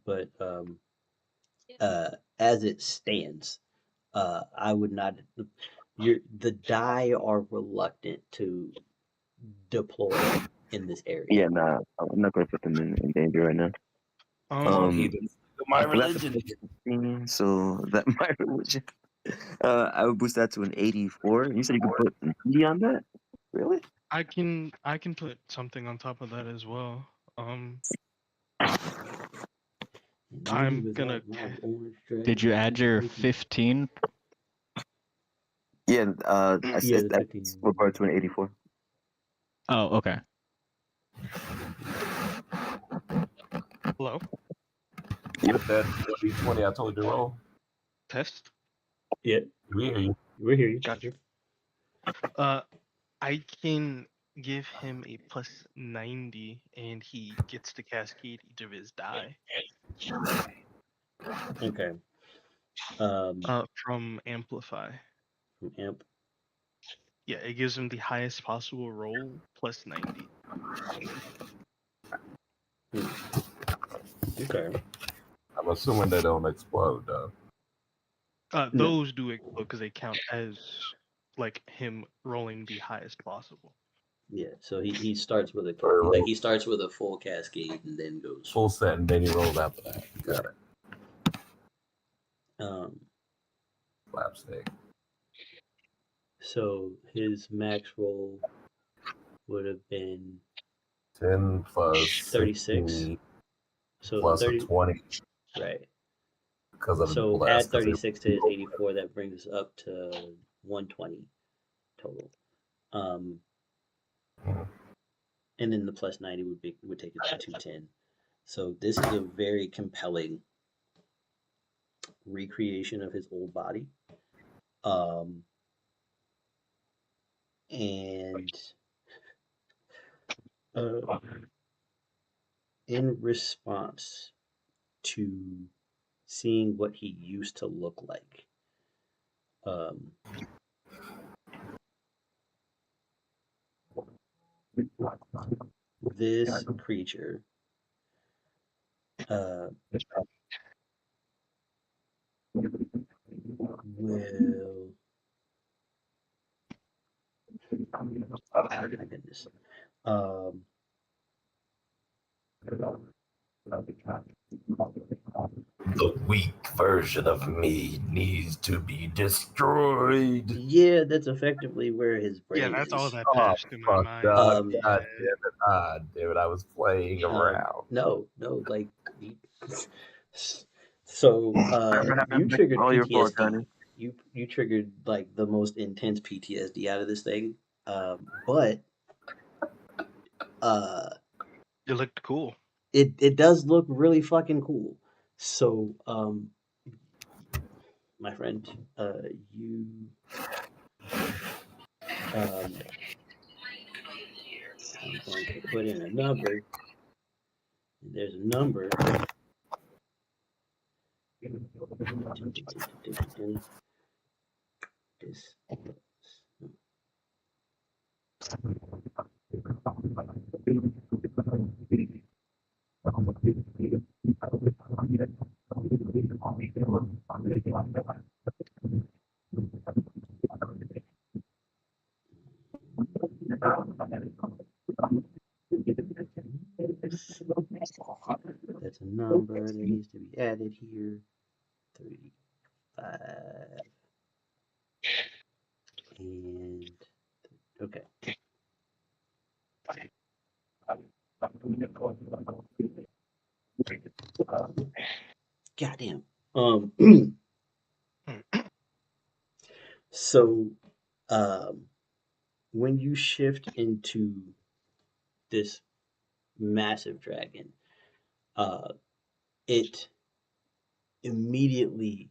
Speaker 1: But as it stands, I would not. The die are reluctant to deploy in this area.
Speaker 3: Yeah, nah, I'm not going to put them in danger right now.
Speaker 2: My
Speaker 3: I forgot to
Speaker 2: religion.
Speaker 3: put 15, so that my religion. I would boost that to an 84. You said you could put an 80 on that? Really?
Speaker 4: I can put something on top of that as well. I'm gonna.
Speaker 5: Did you add your 15?
Speaker 3: Yeah, I
Speaker 1: Yeah,
Speaker 3: said
Speaker 1: the
Speaker 3: that
Speaker 1: 15.
Speaker 3: will go to an 84.
Speaker 5: Oh, okay.
Speaker 4: Hello?
Speaker 2: With that D20 I told you to roll.
Speaker 4: Test?
Speaker 1: Yeah,
Speaker 2: We hear you.
Speaker 1: we hear you.
Speaker 4: Gotcha. I can give him a plus 90 and he gets to cascade each of his die.
Speaker 1: Okay.
Speaker 4: From Amplify.
Speaker 1: From Amp.
Speaker 4: Yeah, it gives him the highest possible roll plus 90.
Speaker 1: Okay.
Speaker 2: I'm assuming they don't explode, though.
Speaker 4: Those do explode because they count as like him rolling the highest possible.
Speaker 1: Yeah, so he starts with a he starts with a full cascade and then goes
Speaker 2: Full set, and then he rolls after that. Got it. Slapstick.
Speaker 1: So his max roll would have been
Speaker 2: 10 plus
Speaker 1: 36.
Speaker 2: 16
Speaker 1: So
Speaker 2: plus
Speaker 1: 30,
Speaker 2: a 20.
Speaker 1: right?
Speaker 2: Because of
Speaker 1: So
Speaker 2: the blast.
Speaker 1: add 36 to his 84. That brings us up to 120 total. And then the plus 90 would take it to 210. So this is a very compelling recreation of his old body. And in response to seeing what he used to look like, this creature will. Oh my goodness.
Speaker 2: The weak version of me needs to be destroyed.
Speaker 1: Yeah, that's effectively where his brain
Speaker 4: Yeah, that's
Speaker 1: is.
Speaker 4: all that
Speaker 2: Oh,
Speaker 4: flashed in my
Speaker 2: fuck,
Speaker 4: mind.
Speaker 2: God,
Speaker 4: Yeah.
Speaker 2: God damn it, I was playing around.
Speaker 1: No, like so you triggered
Speaker 3: All your fault, Johnny.
Speaker 1: PTSD. You triggered like the most intense PTSD out of this thing. But
Speaker 4: It looked cool.
Speaker 1: it does look really fucking cool. So my friend, you I'm going to put in a number. There's a number. This. That's a number that needs to be added here. 35. And okay. Goddamn. So when you shift into this massive dragon, it immediately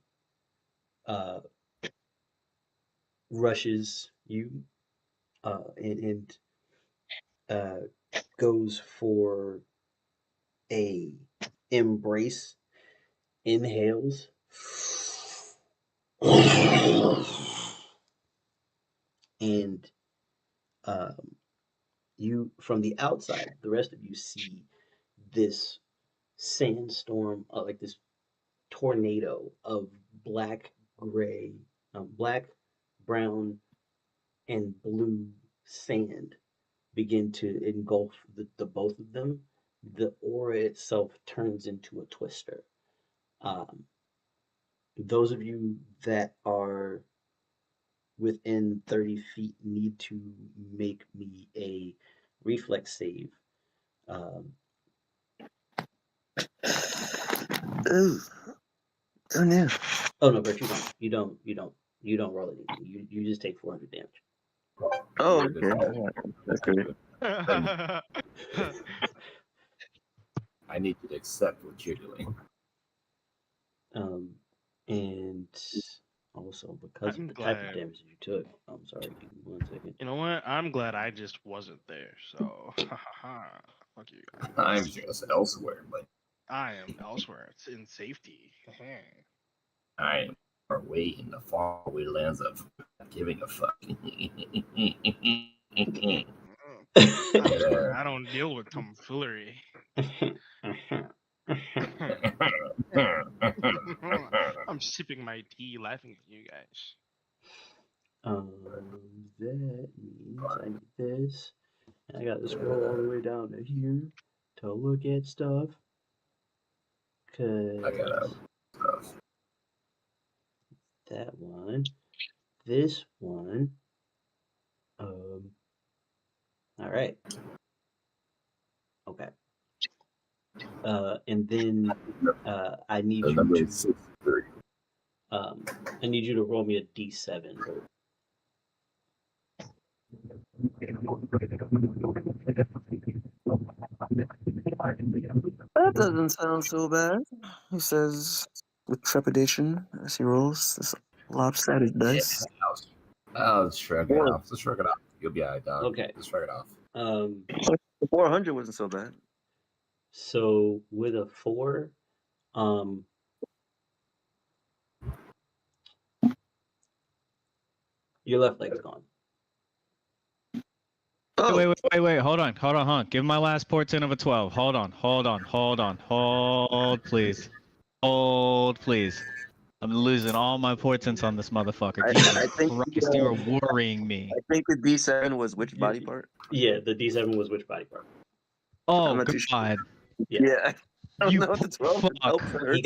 Speaker 1: rushes you and goes for a embrace, inhales, and you from the outside, the rest of you see this sandstorm, like this tornado of black, gray, black, brown, and blue sand begin to engulf the both of them. The aura itself turns into a twister. Um, those of you that are within 30 feet need to make me a reflex save.
Speaker 3: Ooh. Oh no.
Speaker 1: Oh no, Bert, you don't roll anything. You just take 400 damage.
Speaker 3: Oh, okay. That's great.
Speaker 2: I need you to accept what you're doing.
Speaker 1: And also because of the type of damage that you took. I'm sorry, give me 1 second.
Speaker 4: You know what? I'm glad I just wasn't there. So, fuck you guys.
Speaker 2: I'm just elsewhere, but
Speaker 4: I am elsewhere. It's in safety.
Speaker 2: I am far away in the faraway lands of not giving a fuck.
Speaker 4: I don't deal with tomfoolery. I'm sipping my tea, laughing at you guys.
Speaker 1: That means I need this. And I got to scroll all the way down to here to look at stuff. Cause
Speaker 2: I got stuff.
Speaker 1: that one, this one. All right. Okay. And then I need
Speaker 2: The
Speaker 1: you
Speaker 2: number
Speaker 1: to
Speaker 2: is 63.
Speaker 1: I need you to roll me a D7. Bert.
Speaker 3: That doesn't sound so bad. He says with trepidation as he rolls this lopsided dice.
Speaker 2: I'll shrug it off. Just shrug it off. You'll be alright, dog.
Speaker 1: Okay.
Speaker 2: Just shrug it off.
Speaker 3: The 400 wasn't so bad.
Speaker 1: So with a 4, your left leg's gone.
Speaker 3: Oh,
Speaker 5: Wait. Hold on. Give my last portent of a 12. Hold on, please. Hold, please. I'm losing all my portents on this motherfucker.
Speaker 3: I
Speaker 5: Jesus
Speaker 3: think
Speaker 5: Christ, you are worrying me.
Speaker 3: I think the D7 was which body part?
Speaker 1: Yeah, the D7 was which body part?
Speaker 5: Oh
Speaker 3: not too sure.
Speaker 5: God.
Speaker 3: Yeah. I don't
Speaker 5: You
Speaker 3: know if the 12
Speaker 5: fuck.
Speaker 3: helps or hurts.
Speaker 1: He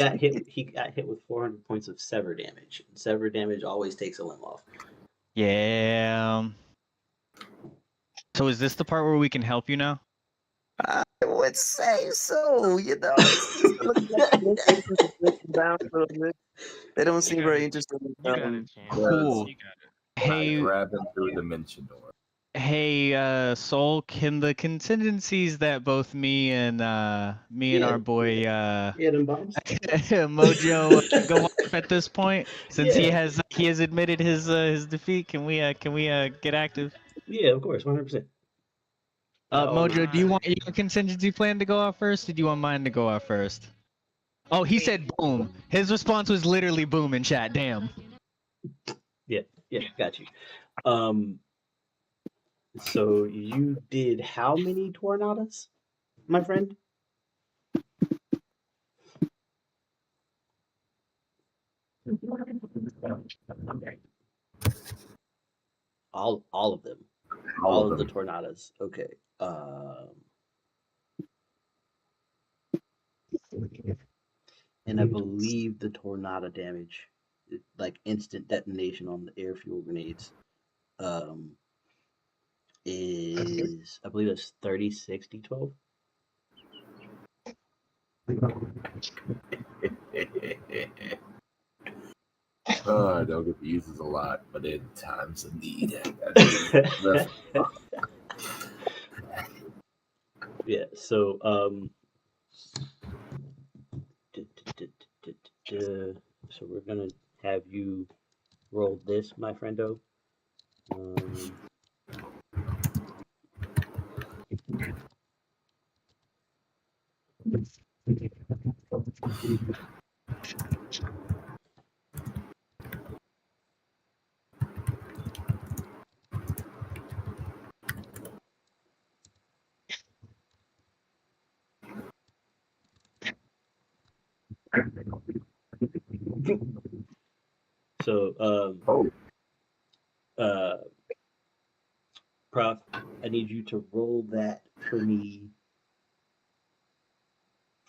Speaker 1: got hit with 400 points of sever damage. Sever damage always takes a limb off.
Speaker 5: Yeah. So is this the part where we can help you now?
Speaker 3: I would say so, you know. It's just looking like the locations are breaking down a little bit. They don't seem very interested in
Speaker 4: You got it, Chan.
Speaker 5: Cool.
Speaker 4: You got it.
Speaker 5: Hey,
Speaker 2: Grab him through a dimension door.
Speaker 5: hey, Soul, can the contingencies that both me and our boy
Speaker 1: Yeah, them bombs.
Speaker 5: Mojo go off at this point? Since
Speaker 1: Yeah.
Speaker 5: he has admitted his defeat, can we get active?
Speaker 1: Yeah, of course, 100%.
Speaker 5: Mojo, do you want
Speaker 4: Alright.
Speaker 5: your contingency plan to go off first, or do you want mine to go off first? Oh, he said boom. His response was literally boom in chat. Damn.
Speaker 1: Yeah, got you. So you did how many tornadoes, my friend? All of them. All of the tornadoes. Okay. and I believe the tornado damage, like instant detonation on the air fuel grenades, is I believe it's 30, 60, 12.
Speaker 2: I don't get to use this a lot, but in times of need, that's
Speaker 1: Yeah. So so we're gonna have you roll this, my friendo. So Prof, I need you to roll that for me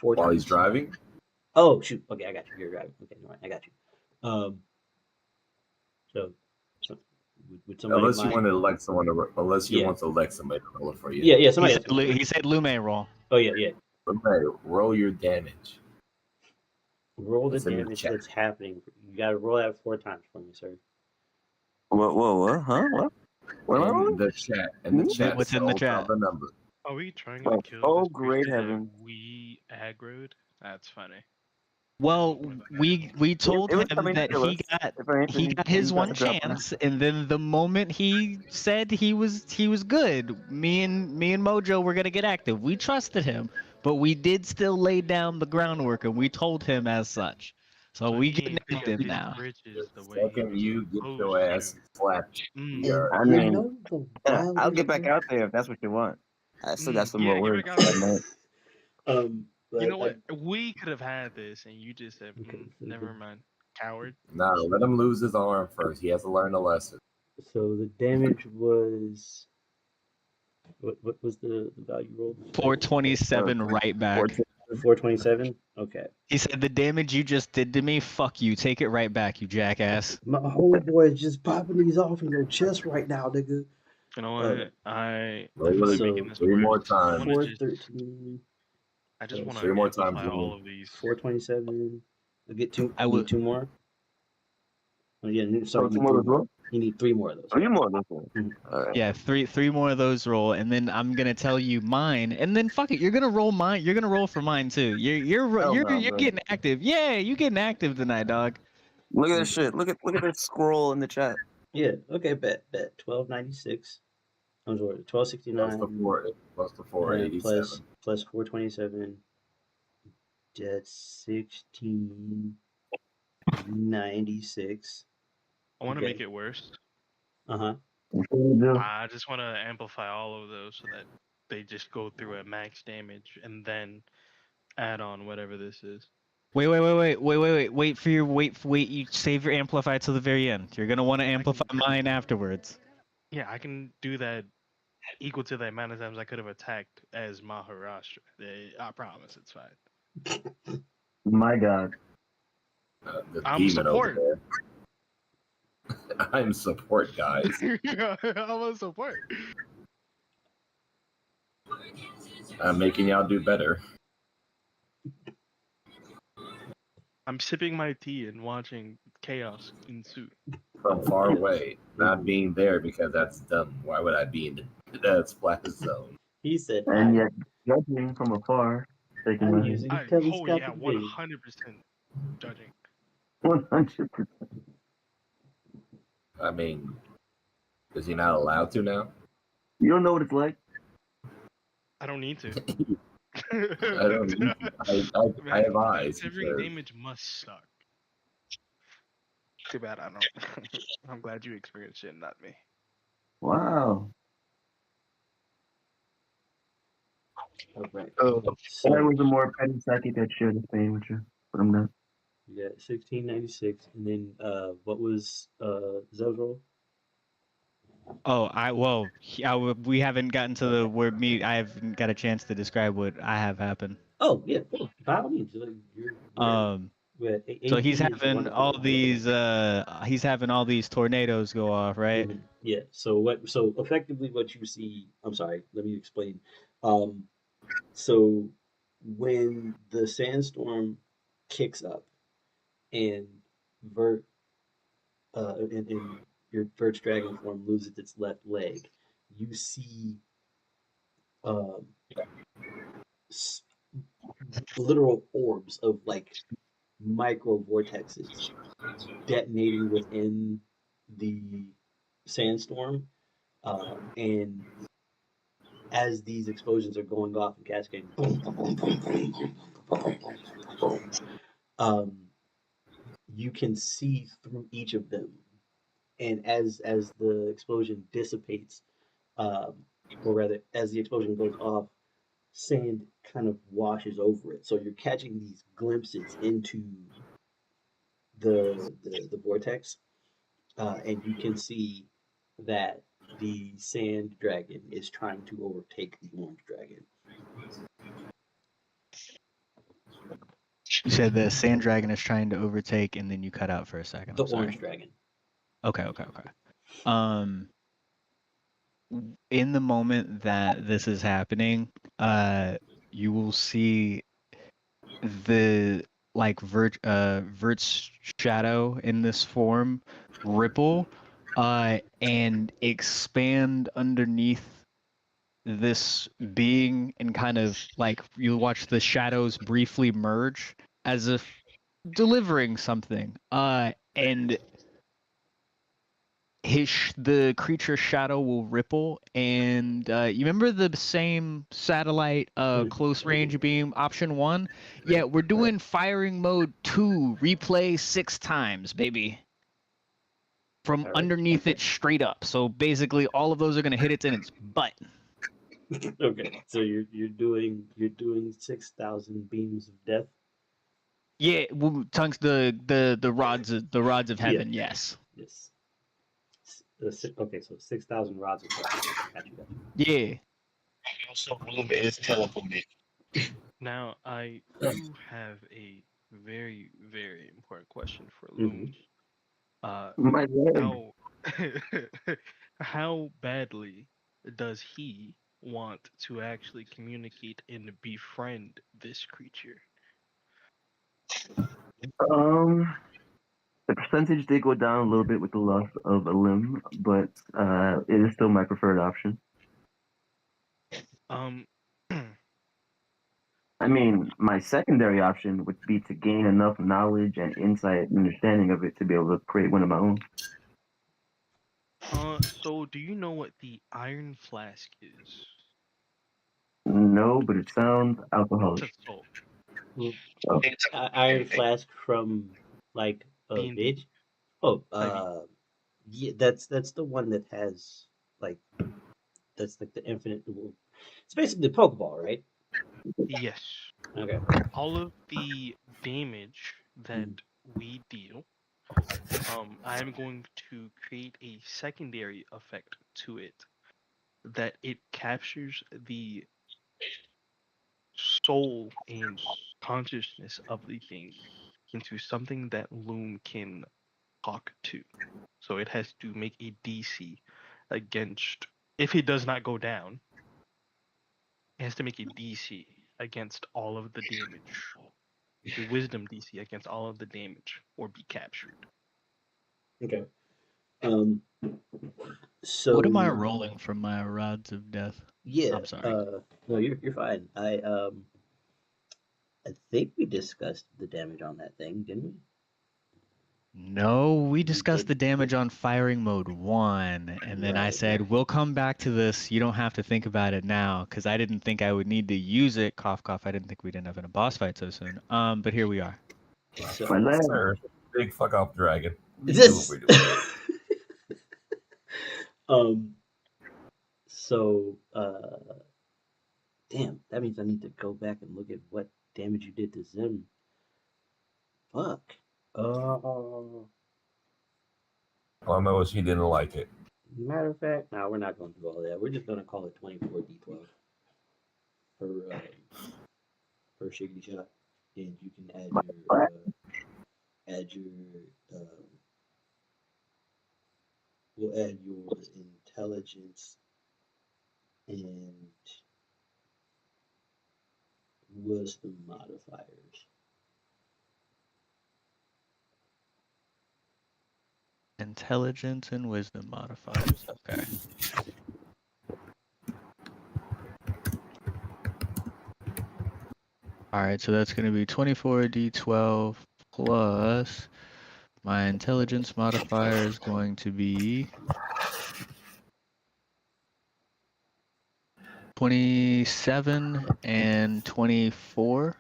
Speaker 1: 4
Speaker 2: while
Speaker 1: times.
Speaker 2: he's driving.
Speaker 1: Oh shoot! Okay, I got you. You're driving. Okay, no, I got you. So would somebody
Speaker 2: Unless you
Speaker 1: mind?
Speaker 2: want to elect someone to, unless you
Speaker 1: Yeah.
Speaker 2: want to elect somebody to roll it for you.
Speaker 1: Yeah,
Speaker 5: He
Speaker 1: somebody.
Speaker 5: said, he said Lume roll.
Speaker 1: Oh yeah.
Speaker 2: Okay, roll your damage.
Speaker 1: Roll the
Speaker 2: It's in the
Speaker 1: damage
Speaker 2: chat.
Speaker 1: that's happening. You got to roll that 4 times for me, sir.
Speaker 3: What? Huh? What? What am I
Speaker 2: In
Speaker 3: rolling?
Speaker 2: the chat. In the chat.
Speaker 5: What's in the
Speaker 2: I'll tell
Speaker 5: chat?
Speaker 2: the number.
Speaker 4: Are we trying
Speaker 3: Oh,
Speaker 4: to kill
Speaker 3: oh,
Speaker 4: this
Speaker 3: great
Speaker 4: creature that
Speaker 3: heaven.
Speaker 4: we aggroed? That's funny.
Speaker 5: Well, we told
Speaker 3: It was
Speaker 5: him
Speaker 3: coming to
Speaker 5: that
Speaker 3: kill us. If anything,
Speaker 5: he got his
Speaker 3: got
Speaker 5: one
Speaker 3: the drop on us.
Speaker 5: chance, and then the moment he said he was good, me and Mojo were gonna get active. We trusted him, but we did still lay down the groundwork, and we told him as such. So we
Speaker 4: he
Speaker 5: get
Speaker 4: ain't built
Speaker 5: active
Speaker 4: these
Speaker 5: now.
Speaker 4: bridges the
Speaker 2: The
Speaker 4: way he
Speaker 2: second
Speaker 4: was
Speaker 2: you get
Speaker 4: supposed
Speaker 2: your ass
Speaker 4: to.
Speaker 2: slapped,
Speaker 4: Mm.
Speaker 2: we are.
Speaker 3: I
Speaker 1: You
Speaker 3: mean,
Speaker 1: know the
Speaker 3: I'll
Speaker 1: wildest
Speaker 3: get back
Speaker 1: thing-
Speaker 3: out there if that's what you want. I still got some
Speaker 4: Yeah,
Speaker 3: more
Speaker 4: get
Speaker 3: words.
Speaker 4: back out there.
Speaker 1: But
Speaker 4: You know what? We could have had this, and you just said,
Speaker 1: Okay, so
Speaker 4: never mind. Coward.
Speaker 2: No, let him lose his arm first. He has to learn a lesson.
Speaker 1: So the damage was what was the value rolled?
Speaker 5: 427 right back.
Speaker 1: 427. Okay.
Speaker 5: He said the damage you just did to me, fuck you. Take it right back, you jackass.
Speaker 1: My homeboy is just popping these off in your chest right now, nigga.
Speaker 4: You know what? I
Speaker 2: Roll
Speaker 4: feel like
Speaker 1: so
Speaker 4: making this
Speaker 2: 3
Speaker 4: worse.
Speaker 2: more
Speaker 4: I
Speaker 2: times.
Speaker 4: wanna just-
Speaker 1: 413.
Speaker 4: I just want
Speaker 2: 3
Speaker 4: to
Speaker 2: more times,
Speaker 4: amplify
Speaker 2: Louis.
Speaker 4: all of these.
Speaker 1: 427. I'll get two.
Speaker 5: I
Speaker 1: You
Speaker 5: would-
Speaker 1: need 2 more. Oh, yeah,
Speaker 3: Oh,
Speaker 1: sorry.
Speaker 3: two more as well?
Speaker 1: You need 3 more of those.
Speaker 3: 3 more. This one.
Speaker 1: Mhm.
Speaker 3: All right.
Speaker 5: Yeah, three more of those roll, and then I'm gonna tell you mine, and then fuck it, you're gonna roll mine. You're gonna roll for mine too. You're
Speaker 3: Hell no, bro.
Speaker 5: getting active. Yeah, you getting active tonight, dog.
Speaker 3: Look at this shit. Look at this scroll in the chat.
Speaker 1: Yeah. Okay. Bet. 1296. I'm sorry. 1269.
Speaker 2: Plus the 487.
Speaker 1: Plus 427. That's 1696.
Speaker 4: I want to
Speaker 1: Okay.
Speaker 4: make it worse.
Speaker 1: Uh-huh.
Speaker 4: I just want to amplify all of those so that they just go through at max damage and then add on whatever this is.
Speaker 5: Wait. You save your amplify till the very end. You're gonna want to amplify mine afterwards.
Speaker 4: Yeah, I can do that equal to the amount of times I could have attacked as Maharashtra. I promise it's fine.
Speaker 3: My God.
Speaker 2: The
Speaker 4: I'm
Speaker 2: demon
Speaker 4: support.
Speaker 2: over there. I'm support, guys.
Speaker 4: I'm a support.
Speaker 2: I'm making y'all do better.
Speaker 4: I'm sipping my tea and watching chaos ensue.
Speaker 2: From far away, not being there because that's dumb. Why would I be in the splash zone?
Speaker 1: He said,
Speaker 3: And yet, judging from afar, taking
Speaker 1: I'm
Speaker 3: my
Speaker 1: using
Speaker 4: Oh
Speaker 1: telescopic
Speaker 4: yeah,
Speaker 1: vision.
Speaker 4: 100% judging.
Speaker 3: 100%.
Speaker 2: I mean, is he not allowed to now?
Speaker 3: You don't know what it's like.
Speaker 4: I don't need to.
Speaker 2: I don't. I have eyes.
Speaker 4: Every
Speaker 2: sir.
Speaker 4: damage must suck. Too bad I don't. I'm glad you experienced it, not me.
Speaker 3: Wow.
Speaker 1: Okay.
Speaker 3: Oh,
Speaker 1: So
Speaker 3: that was a more petty psychic that shared the pain with you. But I'm not.
Speaker 1: you got 1696, and then what was Zevril?
Speaker 5: Oh, we haven't gotten to the word me. I haven't got a chance to describe what I have happen.
Speaker 1: Oh yeah, by all means. You're But
Speaker 5: So
Speaker 1: AG is one of the.
Speaker 5: he's having all these tornadoes go off, right?
Speaker 1: Yeah. So effectively what you see, I'm sorry, let me explain. Um, so when the sandstorm kicks up and Vert and your Vert's dragon form loses its left leg, you see um, s- literal orbs of like micro vortexes detonating within the sandstorm, and as these explosions are going off and cascading, boom, boom, boom, boom, boom, boom, boom, boom, boom, you can see through each of them, and as the explosion dissipates, um, or rather, as the explosion goes off, sand kind of washes over it. So you're catching these glimpses into the vortex, and you can see that the sand dragon is trying to overtake the orange dragon.
Speaker 5: You said the sand dragon is trying to overtake, and then you cut out for a second.
Speaker 1: The
Speaker 5: I'm sorry.
Speaker 1: orange dragon.
Speaker 5: Okay. Um, in the moment that this is happening, you will see the Vert's shadow in this form ripple, and expand underneath this being, and kind of like you watch the shadows briefly merge as if delivering something. And the creature's shadow will ripple, and you remember the same satellite close range beam option 1? Yeah, we're doing firing mode 2, replay 6 times, baby. From
Speaker 1: All right.
Speaker 5: underneath it straight up. So basically all of those are gonna hit it in its butt.
Speaker 1: Okay, so you're doing 6,000 beams of death.
Speaker 5: Yeah, tongues the rods of
Speaker 1: Yeah.
Speaker 5: heaven, yes.
Speaker 1: Yes. Okay, so 6,000 rods of death. Got you.
Speaker 5: Yeah.
Speaker 2: Also, Bloom is teleported.
Speaker 4: Now, I do have a very, very important question for Loom.
Speaker 3: My leg.
Speaker 4: How how badly does he want to actually communicate and befriend this creature?
Speaker 3: The percentage did go down a little bit with the loss of a limb, but it is still my preferred option.
Speaker 4: Um,
Speaker 3: I mean, my secondary option would be to gain enough knowledge and insight and understanding of it to be able to create one of my own.
Speaker 4: so do you know what the Iron Flask is?
Speaker 3: No, but it sounds alcoholic.
Speaker 4: So,
Speaker 1: Well,
Speaker 3: Oh.
Speaker 1: Iron Flask from like a
Speaker 4: D&D.
Speaker 1: vid. Oh,
Speaker 4: IV.
Speaker 1: yeah, that's the one that has like that's like the infinite. It's basically a Pokeball, right?
Speaker 4: Yes.
Speaker 1: Okay.
Speaker 4: All of the damage that we deal, I am going to create a secondary effect to it that it captures the soul and consciousness of the thing into something that Loom can talk to. So it has to make a DC against, if it does not go down, it has to make a DC against all of the damage. A wisdom DC against all of the damage or be captured.
Speaker 1: Okay. Um. So
Speaker 5: What am I rolling from my rods of death?
Speaker 1: yeah.
Speaker 5: I'm sorry.
Speaker 1: No, you're fine. I think we discussed the damage on that thing, didn't we?
Speaker 5: No, we discussed
Speaker 1: did.
Speaker 5: the damage on firing mode 1, and then I
Speaker 1: Right.
Speaker 5: said, we'll come back to this. You don't have to think about it now, because I didn't think I would need to use it. Cough, cough. I didn't think we'd end up in a boss fight so soon. But here we are.
Speaker 1: So
Speaker 3: My leg.
Speaker 2: Sir, big fuck off dragon. We do
Speaker 1: this.
Speaker 2: what we do.
Speaker 1: um. So damn, that means I need to go back and look at what damage you did to Zim. Fuck.
Speaker 2: All I know is he didn't like it.
Speaker 1: Matter of fact, no, we're not going to do all that. We're just going to call it 24d12 per shiggity shot, and you can add
Speaker 3: My
Speaker 1: your add your we'll add your intelligence and wisdom modifiers.
Speaker 5: Intelligence and wisdom modifiers. Okay. All right, so that's going to be 24d12 plus my intelligence modifier is going to be 27 and 24.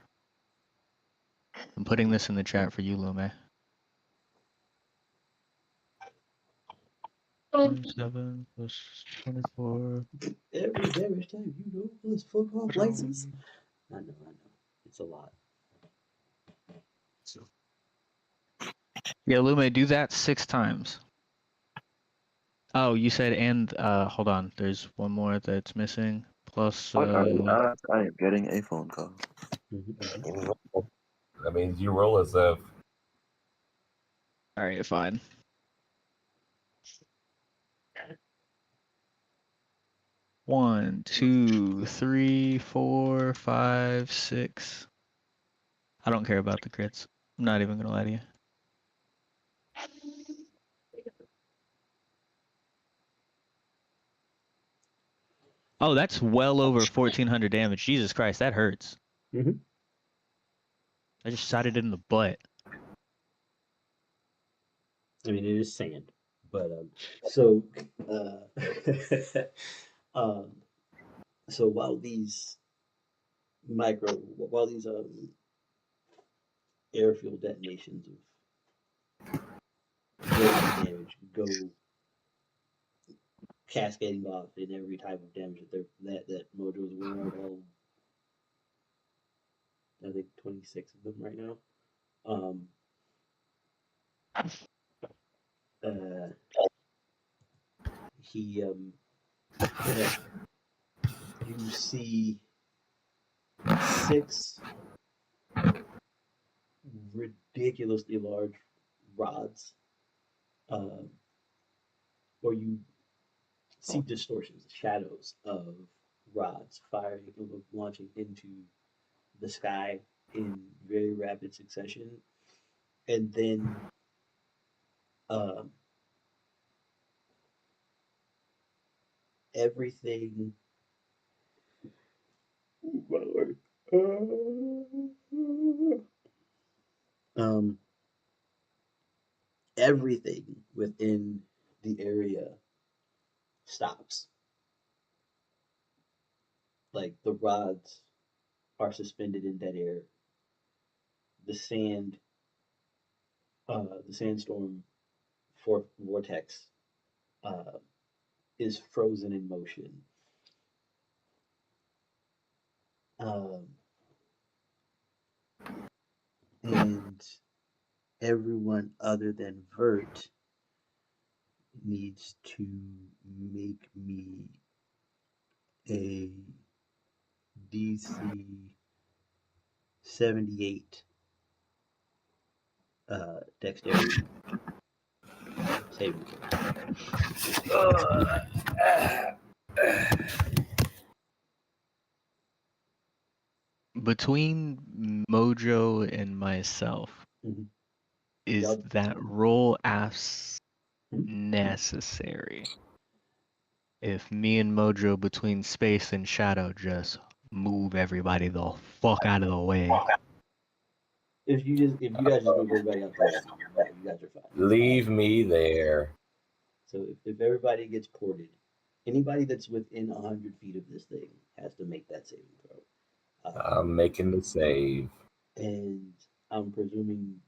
Speaker 5: I'm putting this in the chat for you, Lume. 27 plus 24.
Speaker 1: Every damage type you know plus fuck off license. I know. It's a lot.
Speaker 5: Yeah, Lume, do that 6 times. Oh, you said and hold on. There's one more that's missing. Plus
Speaker 3: What are the odds I am getting a phone call?
Speaker 2: That means you roll as if.
Speaker 5: all right, fine. One, 2, 3, 4, 5, 6. I don't care about the crits. I'm not even gonna lie to you. Oh, that's well over 1400 damage. Jesus Christ, that hurts.
Speaker 1: Mhm.
Speaker 5: I just shot it in the butt.
Speaker 1: I mean, it is sand, but so um, so while these airfield detonations of damage go cascading off in every type of damage that Mojo is aware of, all I think 26 of them right now. He you see 6 ridiculously large rods, or you see distortions, shadows of rods launching into the sky in very rapid succession, and then everything. My lord. Everything within the area stops. Like the rods are suspended in dead air. The sandstorm vortex is frozen in motion. And everyone other than Vert needs to make me a DC 78 dexterity saving throw.
Speaker 5: Between Mojo and myself, is
Speaker 1: Y'all-
Speaker 5: that roll as necessary? If me and Mojo between space and shadow just move everybody the fuck out of the way.
Speaker 1: If you guys just move everybody out the way, yeah, you guys are fine.
Speaker 2: Leave me there.
Speaker 1: So if everybody gets ported, anybody that's within 100 feet of this thing has to make that saving throw.
Speaker 2: I'm making the save.
Speaker 1: And I'm presuming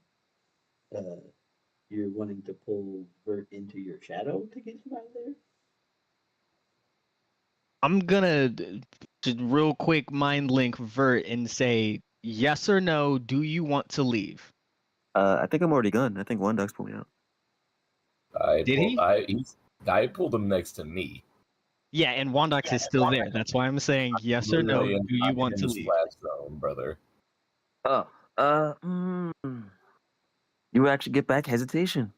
Speaker 1: you're wanting to pull Vert into your shadow to get him out of there?
Speaker 5: I'm gonna just real quick mind link Vert and say yes or no. Do you want to leave?
Speaker 3: I think I'm already gone. I think Wondox pulled me out.
Speaker 2: I pulled him next to me.
Speaker 5: Yeah, and Wondox is still there. That's why I'm saying yes or no.
Speaker 2: Literally
Speaker 5: Do you want to
Speaker 2: in
Speaker 5: leave?
Speaker 2: splash zone, brother.
Speaker 3: Oh, you you actually get back hesitation.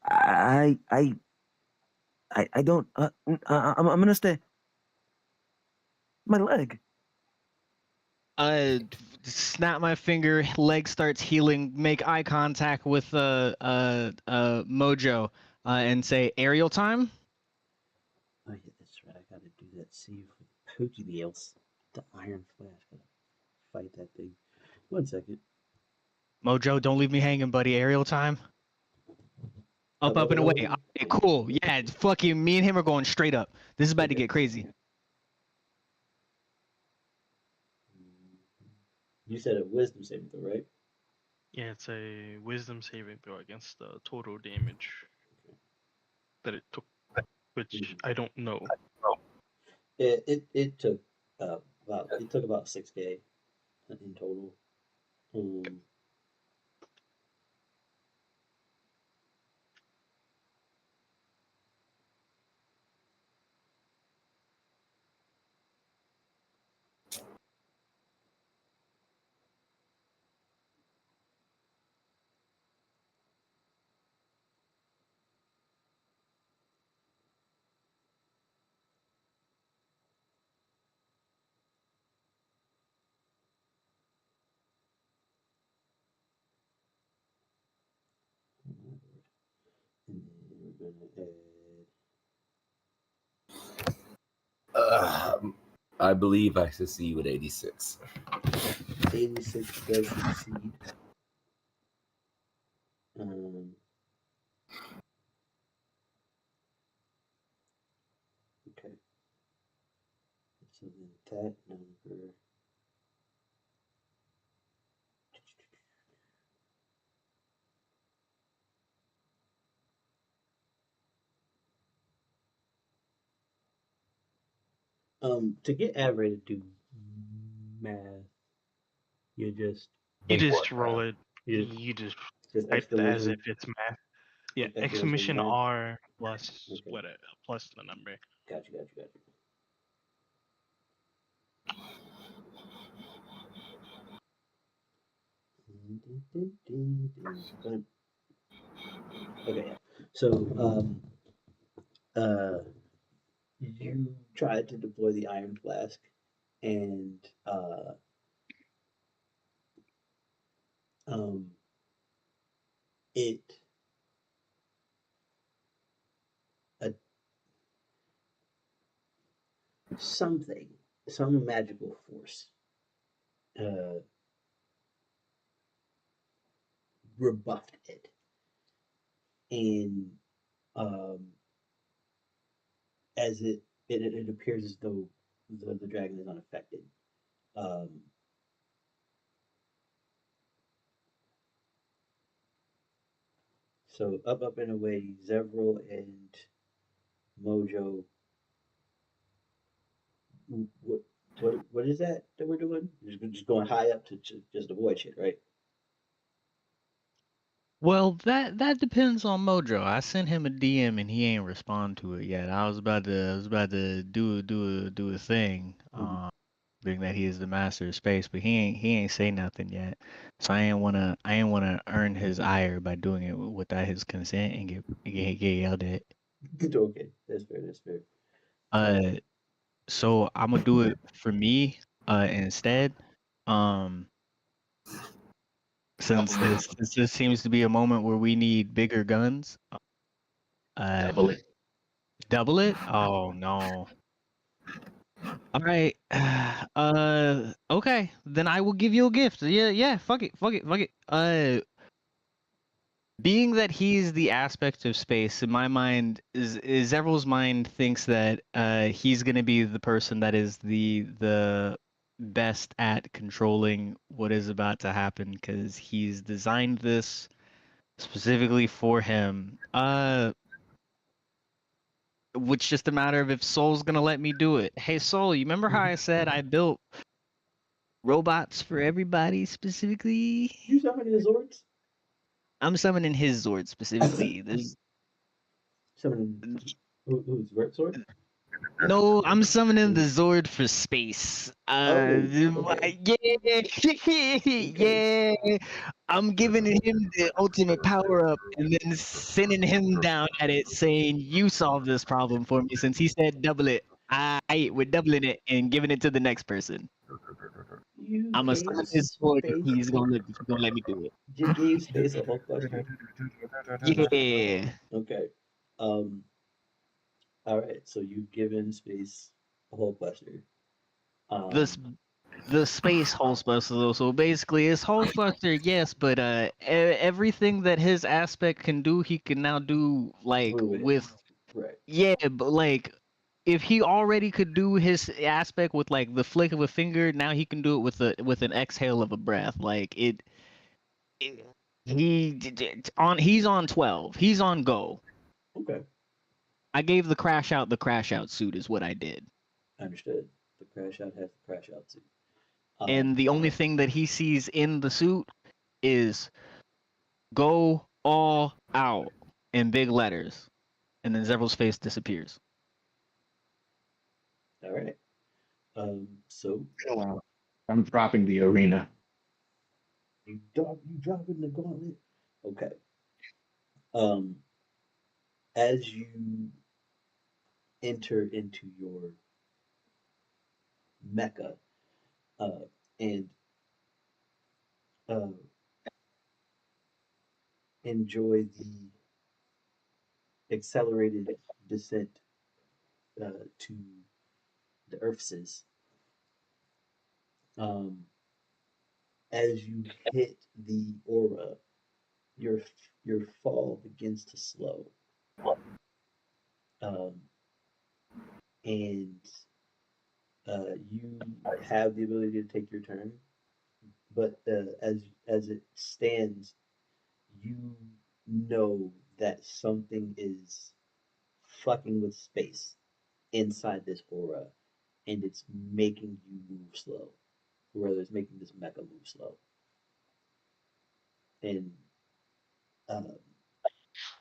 Speaker 3: I don't. I'm gonna stay. My leg.
Speaker 5: Snap my finger, leg starts healing, make eye contact with Mojo, and say aerial time.
Speaker 1: Oh yeah, that's right. I gotta do that. See if Pokey nails the iron flask. Gotta fight that thing. 1 second.
Speaker 5: Mojo, don't leave me hanging, buddy. Aerial time. Up, up, and away. Okay, cool. Yeah, it's fucking me and him are going straight up. This is about to get crazy.
Speaker 1: You said a wisdom saving throw, right?
Speaker 4: Yeah, it's a wisdom saving throw against the total damage that it took, which I don't know.
Speaker 1: It took about 6K in total. And then we're gonna add.
Speaker 2: I believe I succeed with 86.
Speaker 1: 86 does succeed. Okay. So then that number. To get Avery to do math, you just
Speaker 4: roll it. You just type it as if it's math. Yeah, exclamation R plus plus the number.
Speaker 1: Gotcha. Okay, yeah. So you tried to deploy the iron flask, and it some magical force rebuffed it, and as it appears as though the dragon is unaffected. So up and away, Zevril and Mojo. What is that we're doing? Just going high up to just avoid shit, right?
Speaker 5: Well, that depends on Mojo. I sent him a DM and he ain't respond to it yet. I was about to do a thing, being that he is the master of space, but he ain't say nothing yet. So I ain't wanna earn his ire by doing it without his consent and get yelled at.
Speaker 1: Okay, that's fair.
Speaker 5: So I'm gonna do it for me instead. Since this seems to be a moment where we need bigger guns. Double it? Oh no. All right. Okay. Then I will give you a gift. Yeah. Fuck it. Being that he's the aspect of space, in my mind, is Everill's mind thinks that he's gonna be the person that is the best at controlling what is about to happen because he's designed this specifically for him. Which just a matter of if Soul's gonna let me do it. Hey Soul, you remember how I said I built robots for everybody specifically?
Speaker 1: You summoning the Zords?
Speaker 5: I'm summoning his Zord specifically. There's
Speaker 1: Summoning who's Vert Sword?
Speaker 5: No, I'm summoning the Zord for space.
Speaker 1: Okay.
Speaker 5: Yeah. I'm giving him the ultimate power up and then sending him down at it saying, "You solve this problem for me," since he said double it. We're doubling it and giving it to the next person.
Speaker 1: You
Speaker 5: I'm gonna
Speaker 1: gave
Speaker 5: summon his Zord and
Speaker 1: space.
Speaker 5: he's gonna let me do it.
Speaker 1: You gave space a whole question.
Speaker 5: Yeah.
Speaker 1: Okay. Um. All right. So you've given space a whole question.
Speaker 5: This
Speaker 1: Um.
Speaker 5: the space Hulkbuster. So basically, it's Hulkbuster, yes, but everything that his aspect can do, he can now do like
Speaker 1: Through it.
Speaker 5: with
Speaker 1: Right.
Speaker 5: yeah, but like if he already could do his aspect with like the flick of a finger, now he can do it with an exhale of a breath. Like it he's on 12. He's on go.
Speaker 1: Okay.
Speaker 5: I gave the crash out suit is what I did.
Speaker 1: Understood. The crash out has the crash out suit.
Speaker 5: And the only thing that he sees in the suit is "Go all out" in big letters, and then Zevril's face disappears.
Speaker 1: All right. So
Speaker 6: Oh, wow. I'm dropping the arena.
Speaker 1: you dropping the gauntlet. Okay. Um. As you enter into your mecca, uh, and uh, enjoy the accelerated descent to the Earth's. Um, as you hit the aura, your your fall begins to slow, um, and you have the ability to take your turn. But as it stands, you know that something is fucking with space inside this aura, and it's making you move slow, or rather, it's making this mecha move slow. And um,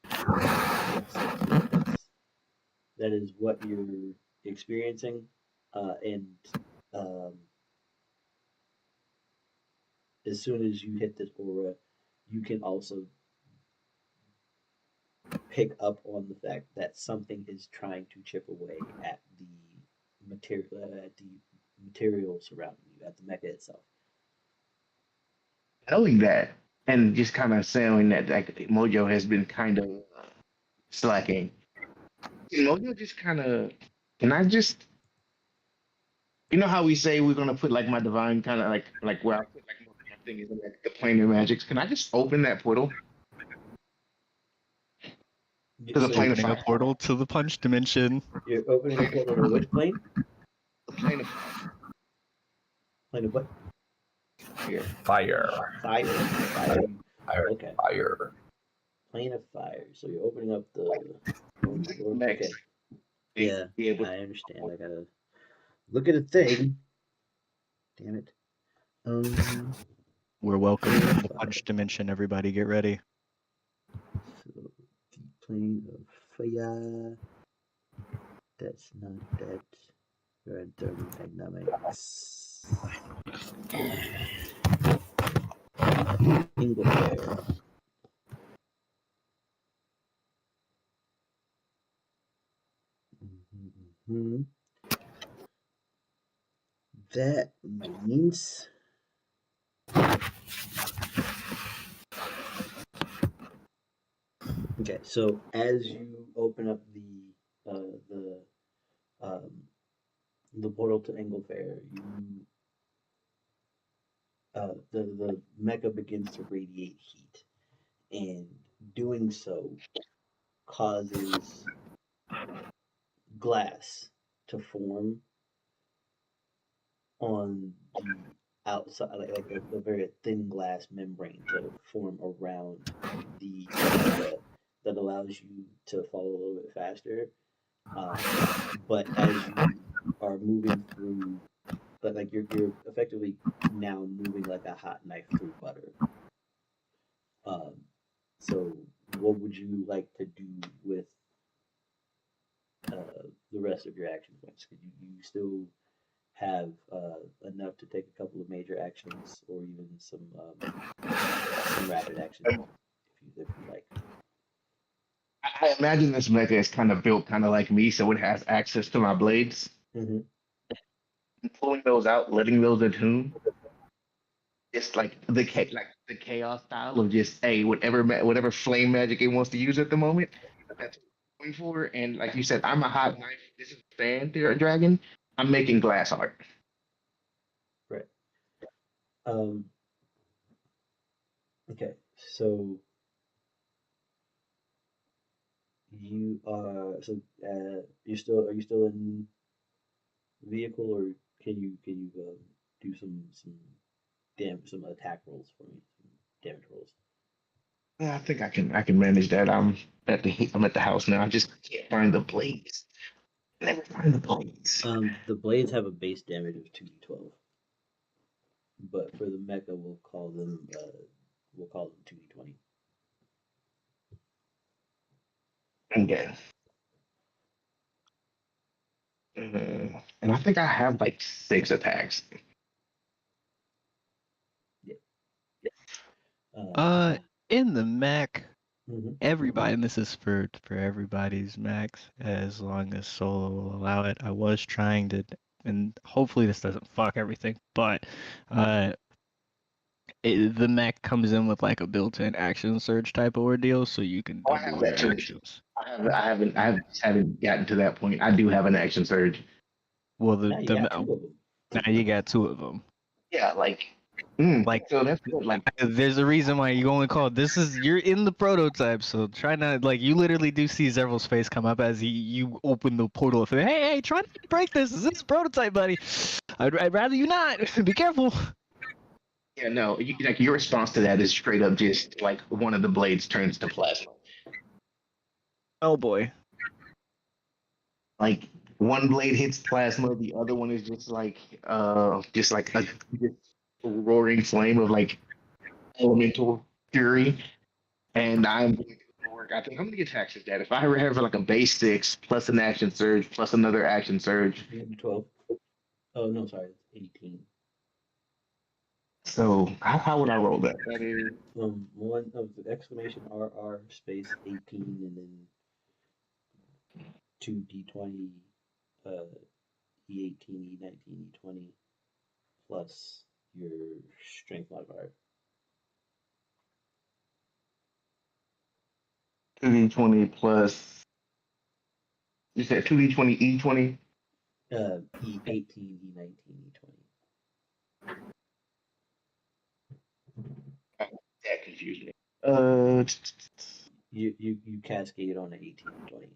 Speaker 1: yeah, so that is what you're experiencing, and um, as soon as you hit this aura, you can also pick up on the fact that something is trying to chip away at the material surrounding you, at the mecha itself.
Speaker 6: Knowing that, and just kind of saying that like Mojo has been kind of slacking. Can Mojo just kind of, can I just, you know how we say we're gonna put like my divine kind of like where I put like my thing is in like the plane of magics. Can I just open that portal to the
Speaker 1: So
Speaker 6: plane of
Speaker 5: Opening a
Speaker 6: fire?
Speaker 5: portal to the punch dimension.
Speaker 1: you're opening a portal to which plane?
Speaker 6: The plane of fire.
Speaker 1: Plane of what?
Speaker 6: Here.
Speaker 2: Fire.
Speaker 1: Fire. Fire.
Speaker 2: Fire.
Speaker 1: Okay.
Speaker 2: Fire.
Speaker 1: Plane of fire. So you're opening up the.
Speaker 6: Next.
Speaker 1: Okay. Yeah,
Speaker 6: Be able
Speaker 1: I understand. I gotta look at a thing. Damn it.
Speaker 5: We're welcoming
Speaker 1: Plane of
Speaker 5: the
Speaker 1: fire.
Speaker 5: punch dimension. Everybody, get ready.
Speaker 1: So the plane of fire. That's not that. We're in thermodynamics. Inglefair. Mm-hmm. That means okay. So as you open up um, the portal to Inglefair, you the mecha begins to radiate heat, and doing so causes glass to form on the outside, like a very thin glass membrane to form around the mecha that allows you to fall a little bit faster. But as you are moving through, but like you're effectively now moving like a hot knife through butter. Um, so what would you like to do with the rest of your action points. You still have enough to take a couple of major actions or even some rapid actions if you like.
Speaker 6: I imagine this mecha is kind of built kind of like me, so it has access to my blades.
Speaker 1: Mm-hmm.
Speaker 6: Pulling those out, letting those attune. It's like the chaos style of just hey, whatever flame magic it wants to use at the moment. That's what I'm going for. And like you said, I'm a hot knife. This is a fan dragon. I'm making glass art.
Speaker 1: Right. Okay. So are you still in vehicle, or can you do some attack rolls for me, some damage rolls?
Speaker 6: Yeah, I think I can manage that. I'm at the house now. I just can't find the blades. Never find the blades.
Speaker 1: The blades have a base damage of 2d12, but for the mecha we'll call them 2d20.
Speaker 6: Okay. And I think I have like 6 attacks.
Speaker 1: Yeah.
Speaker 5: Uh, in the mech,
Speaker 1: Mhm.
Speaker 5: everybody, and this is for everybody's max, as long as solo will allow it. I was trying to, and hopefully this doesn't fuck everything, but the mech comes in with like a built-in action surge type of ordeal, so you can
Speaker 6: Oh, I have
Speaker 5: double your
Speaker 6: that too.
Speaker 5: actions.
Speaker 6: I haven't gotten to that point. I do have an action surge.
Speaker 5: Well,
Speaker 1: Now you got two of them.
Speaker 5: now you got 2 of them.
Speaker 6: Yeah, like,
Speaker 5: Like,
Speaker 6: so that's good. Like,
Speaker 5: there's a reason why you only call this is you're in the prototype, so try not like you literally do see Zevril's face come up as you open the portal. Hey, try not to break this. This is prototype, buddy. I'd rather you not. Be careful.
Speaker 6: yeah, no, like your response to that is straight up just like one of the blades turns to plasma.
Speaker 5: Oh boy.
Speaker 6: Like one blade hits plasma, the other one is just like a just roaring flame of like elemental fury. And I'm going to do the work. I think I'm going to get taxed at that. If I have like a base 6 plus an action surge plus another action surge,
Speaker 1: 12. Oh no, sorry, it's 18.
Speaker 6: so how would I roll that? That is
Speaker 1: One of the exclamation RR space 18 and then 2d20 E18, E19, E20 plus your strength modifier.
Speaker 6: 2d20 plus. You said 2d20 e20.
Speaker 1: E18, E19, E20.
Speaker 6: That confused me.
Speaker 1: You cascade on an 18 and 20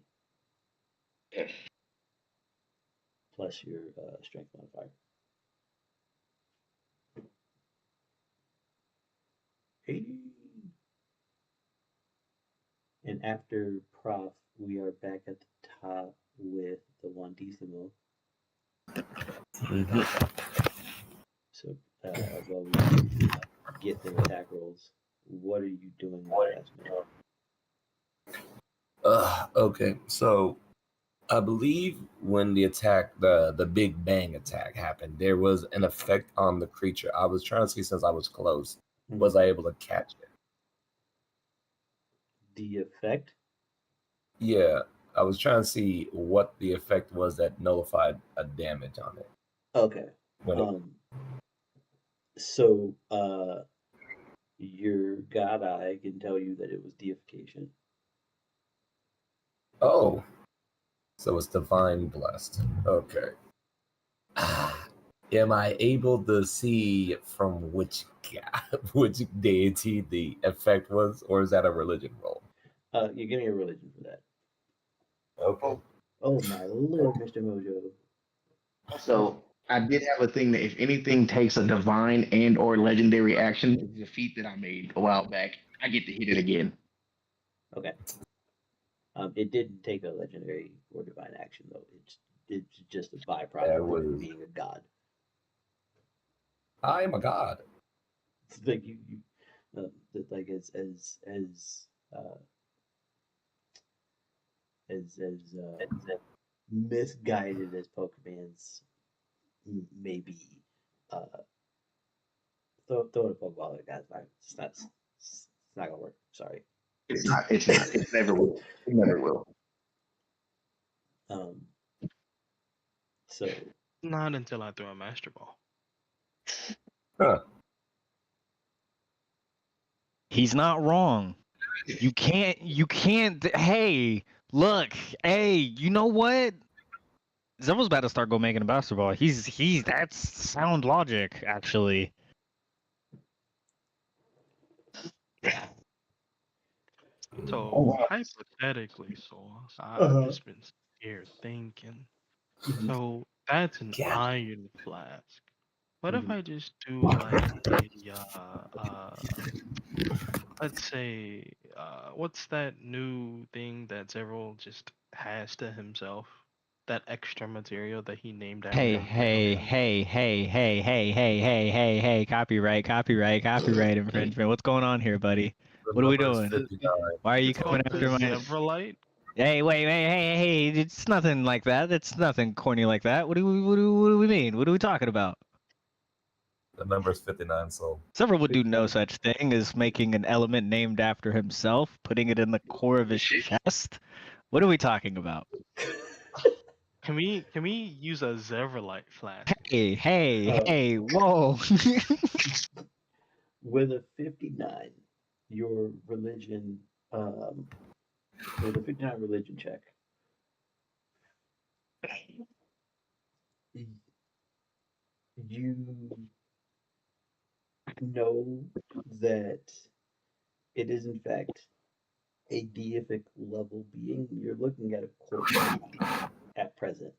Speaker 6: Yeah.
Speaker 1: plus your strength modifier. And after Prof, we are back at the top with the Wondissimo. So while we get their attack rolls, what are you doing with Plasma?
Speaker 2: Okay, so I believe when the Big Bang attack happened, there was an effect on the creature. I was trying to see since I was close, was I able to catch it?
Speaker 1: The effect?
Speaker 2: Yeah, I was trying to see what the effect was that nullified a damage on it.
Speaker 1: Okay. So your god eye can tell you that it was deification.
Speaker 2: Oh, so it's divine blessed. Okay. Am I able to see from which which deity the effect was, or is that a religion roll?
Speaker 1: You're getting a religion for that.
Speaker 2: Okay.
Speaker 1: Oh my lord, Mr. Mojo.
Speaker 6: So I did have a thing that if anything takes a divine and or legendary action, the feat that I made a while back, I get to hit it again.
Speaker 1: Okay. It didn't take a legendary or divine action though. It's just a byproduct of being a god.
Speaker 2: I am a god.
Speaker 1: It's like you like as misguided as Pokemans may be, uh, throwing a Pokeball at that guy. It's not gonna work. Sorry.
Speaker 6: It's not. It's not. It never will. It never will.
Speaker 1: Um. So
Speaker 4: Not until I throw a Master Ball.
Speaker 2: Huh.
Speaker 5: He's not wrong. You can't. Hey, look. Hey, you know what? Zevril's about to start making a basketball. That's sound logic, actually.
Speaker 4: So hypothetically, I've just been here thinking. So that's an
Speaker 2: Yeah.
Speaker 4: iron flask. What if
Speaker 1: Mhm.
Speaker 4: I just do like a let's say what's that new thing that Zevril just has to himself? That extra material that he named after
Speaker 5: Hey,
Speaker 4: himself.
Speaker 5: hey, copyright infringement. What's going on here, buddy?
Speaker 2: The
Speaker 5: What are we
Speaker 2: number is
Speaker 5: doing?
Speaker 2: 59.
Speaker 5: Why are you
Speaker 4: It's
Speaker 5: coming
Speaker 4: called the
Speaker 5: after my...
Speaker 4: Zevrilite.
Speaker 5: Hey, wait, hey, it's nothing like that. It's nothing corny like that. What do we mean? What are we talking about?
Speaker 2: The number is 59, so
Speaker 5: Several would do no such thing as making an element named after himself, putting it in the core of his chest. What are we talking about?
Speaker 4: Can we use a Zevrilite flask?
Speaker 5: Hey, whoa.
Speaker 1: with a 59, your religion, with a 59 religion check, you know that it is in fact a deific level being. You're looking at a corpse at present,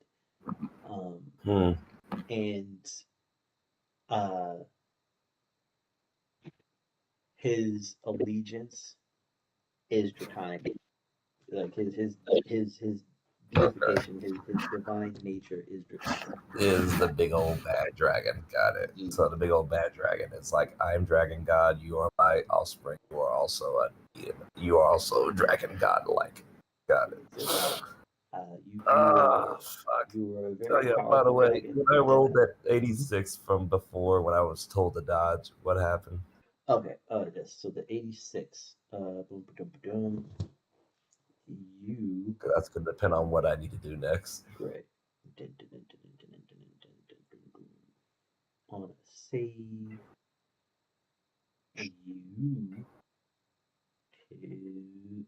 Speaker 1: and uh, his allegiance is draconic. Like his deification, his divine nature is draconic.
Speaker 2: is the big old bad dragon. Got it. So the big old bad dragon is like, I'm dragon god, you are my offspring, you are also you are also dragon god like. Got it. Fuck.
Speaker 1: You were a
Speaker 2: Oh
Speaker 1: very
Speaker 2: yeah, by the
Speaker 1: powerful
Speaker 2: way,
Speaker 1: dragon.
Speaker 2: when I rolled that 86 from before when I was told to dodge, what happened?
Speaker 1: Okay, yes. So the 86. Boom, ba-dum, ba-dum. You
Speaker 2: That's gonna depend on what I need to do next.
Speaker 1: right. Dun, dun, dun, dun, dun, dun, dun, dun, dun, dun, dun. On a save, you take lose these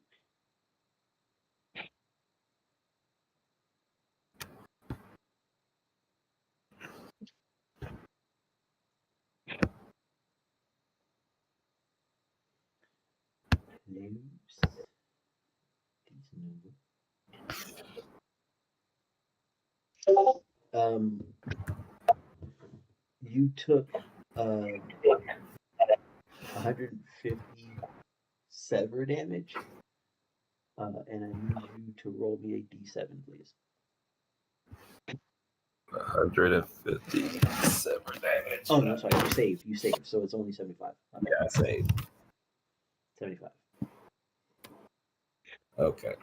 Speaker 1: numbers. You took 150 sever damage, and I need you to roll me a d7, please.
Speaker 2: 157 damage.
Speaker 1: Oh no, sorry, you save, so it's only 75. Okay.
Speaker 2: Yeah, I saved.
Speaker 1: 75.
Speaker 2: Okay.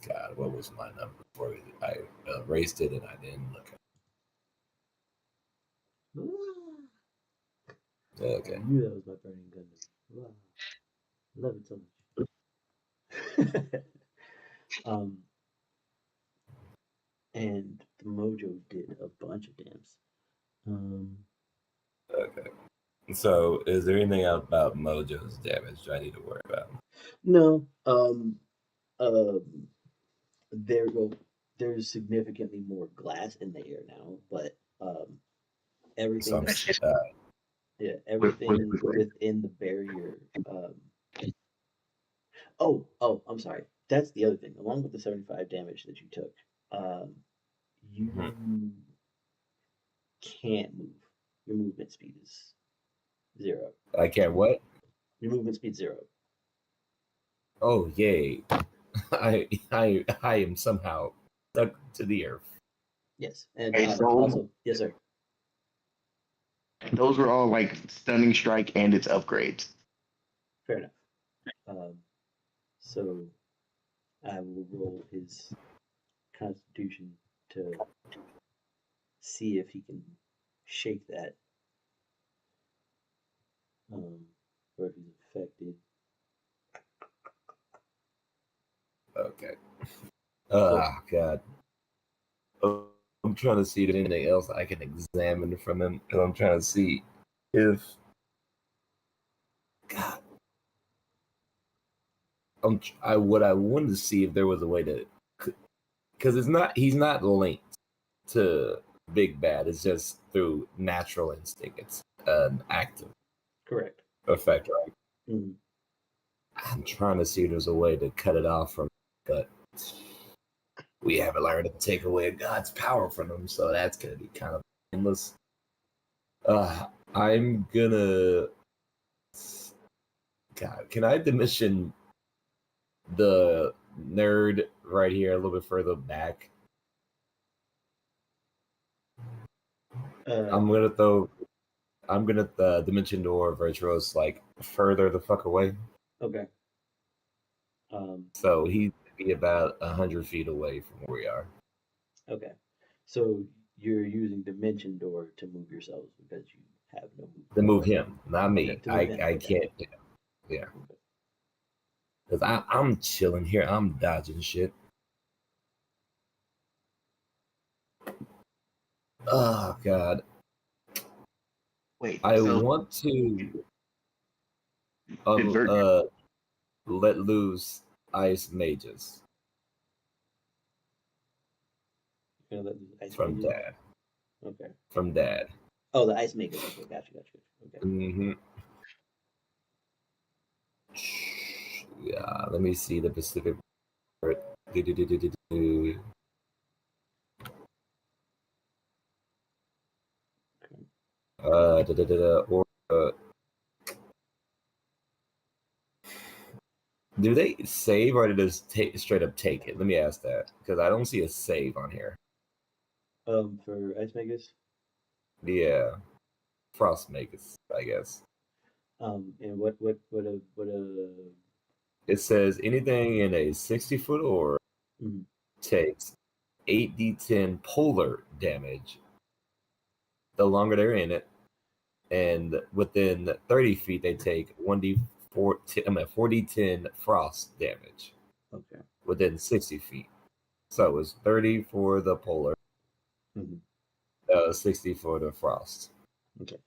Speaker 2: God, what was my number before I erased it and I didn't look at it? Okay.
Speaker 1: I knew that was my burning goodness. Wow. Love it so much. And the mojo did a bunch of dams.
Speaker 2: Okay. So, is there anything about Mojo's damage I need to worry about?
Speaker 1: No. There's significantly more glass in the air now, but everything everything within the barrier. I'm sorry. That's the other thing. Along with the 75 damage that you took, you can't move. Your movement speed is 0.
Speaker 2: I can't what?
Speaker 1: Your movement speed 0.
Speaker 2: Oh, yay. I am somehow stuck to the earth.
Speaker 1: Yes. And
Speaker 6: so
Speaker 1: also, yes, sir.
Speaker 6: those were all like stunning strike and its upgrades.
Speaker 1: Fair enough. So I will roll his Constitution to see if he can shake that, or if he's affected.
Speaker 2: Okay. Oh God. I'm trying to see if there's anything else I can examine from him, and I'm trying to see if God. What I wanted to see if there was a way to, because he's not linked to Big Bad. It's just through natural instinct. It's an active
Speaker 1: Correct.
Speaker 2: effect, right?
Speaker 1: Mm-hmm.
Speaker 2: I'm trying to see if there's a way to cut it off from, but we haven't learned to take away God's power from him, so that's gonna be kind of endless. I'm gonna. God, can I dimension the nerd right here a little bit further back? I'm gonna dimension door Vyrtuos like further the fuck away.
Speaker 1: Okay.
Speaker 2: So he'd be about 100 feet away from where we are.
Speaker 1: Okay. So you're using dimension door to move yourselves because you have no movement.
Speaker 2: To move him, not me.
Speaker 1: Okay, to move him,
Speaker 2: I
Speaker 1: okay.
Speaker 2: can't. Yeah.
Speaker 1: Okay.
Speaker 2: Because I'm chilling here. I'm dodging shit. Oh, God.
Speaker 6: Wait,
Speaker 2: I
Speaker 6: so
Speaker 2: want to
Speaker 6: Vert-
Speaker 2: let loose ice mages
Speaker 1: You're gonna let the ice
Speaker 2: from
Speaker 1: mages?
Speaker 2: Dad.
Speaker 1: Okay.
Speaker 2: From Dad.
Speaker 1: Oh, the ice makers. Okay, gotcha. Okay.
Speaker 2: Mm-hmm. Yeah, let me see the Pacific. Do they save or do they just straight up take it? Let me ask that because I don't see a save on here.
Speaker 1: For ice makers.
Speaker 2: Yeah, frost makers, I guess.
Speaker 1: And what
Speaker 2: It says anything in a 60-foot or
Speaker 1: mhm.
Speaker 2: takes 8d10 polar damage the longer they're in it, and within 30 feet they take 4d10 frost damage.
Speaker 1: Okay.
Speaker 2: Within 60 feet. So it's 30 for the polar, 60 for the frost.
Speaker 1: Okay.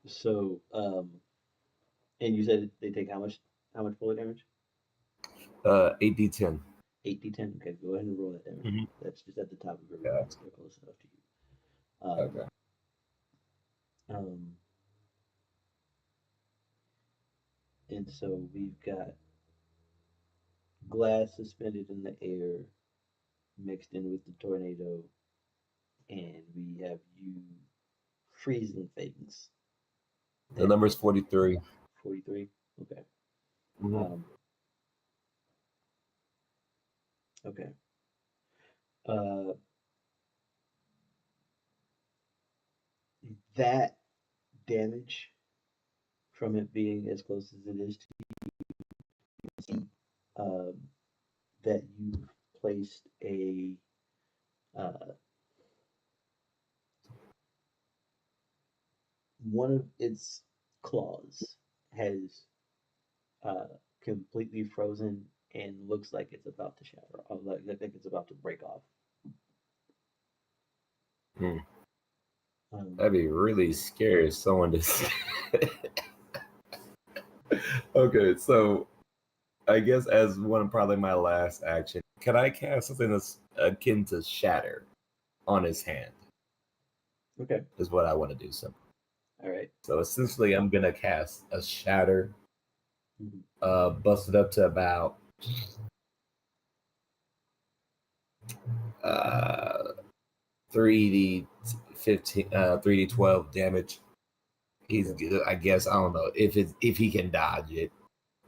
Speaker 1: So, and you said they take how much bullet damage?
Speaker 2: 8d10.
Speaker 1: 8d10. Okay, go ahead and roll that damage.
Speaker 2: Mhm.
Speaker 1: That's just at the top of your
Speaker 2: Yeah.
Speaker 1: roll. They're close enough to you.
Speaker 2: Okay.
Speaker 1: And so we've got glass suspended in the air, mixed in with the tornado, and we have you freezing things.
Speaker 2: The number's 43.
Speaker 1: 43. Okay.
Speaker 2: Mhm.
Speaker 1: Okay. That damage from it being as close as it is to you, that you've placed a one of its claws has completely frozen and looks like it's about to shatter, like it's about to break off.
Speaker 2: That'd be really scary if someone just. Okay, so I guess as one of probably my last action, can I cast something that's akin to shatter on his hand?
Speaker 1: Okay.
Speaker 2: Is what I want to do. Simple.
Speaker 1: All right.
Speaker 2: So essentially, I'm gonna cast a shatter, bust it up to about 3d15, 3d12 damage. He's good. I guess I don't know if he can dodge it,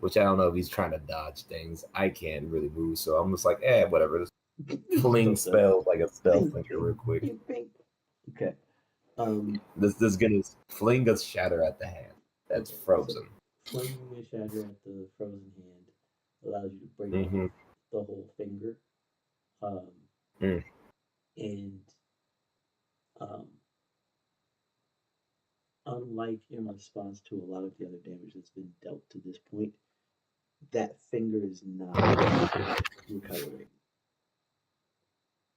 Speaker 2: which I don't know if he's trying to dodge things. I can't really move, so I'm just like, whatever. Just fling spells like a stealth thinker real quick.
Speaker 1: Okay.
Speaker 2: This is gonna fling a shatter at the hand that's frozen.
Speaker 1: So flinging a shatter at the frozen hand allows you to break off the whole finger.
Speaker 2: Mm.
Speaker 1: And um, unlike in response to a lot of the other damage that's been dealt to this point, that finger is not recovering.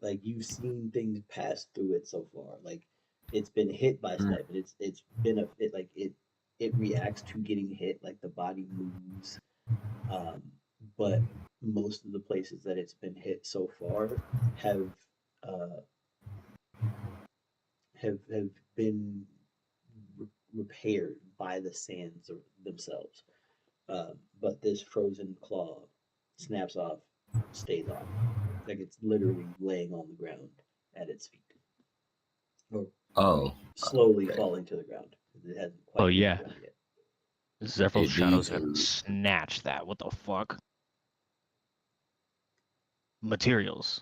Speaker 1: Like you've seen things pass through it so far. Like it's been hit by
Speaker 2: Mm.
Speaker 1: sniping. It's been it reacts to getting hit. Like the body moves. Um, but most of the places that it's been hit so far have uh, have been repaired by the sands themselves. But this frozen claw snaps off, stays on. Like it's literally laying on the ground at its feet, or
Speaker 2: Oh,
Speaker 1: slowly
Speaker 2: okay.
Speaker 1: falling to the ground. It hasn't
Speaker 5: Oh
Speaker 1: quite hit
Speaker 5: yeah,
Speaker 1: the ground yet.
Speaker 5: Zevril's
Speaker 2: It
Speaker 5: shadow's
Speaker 2: needs
Speaker 5: gonna
Speaker 2: to.
Speaker 5: snatch that. What the fuck? Materials.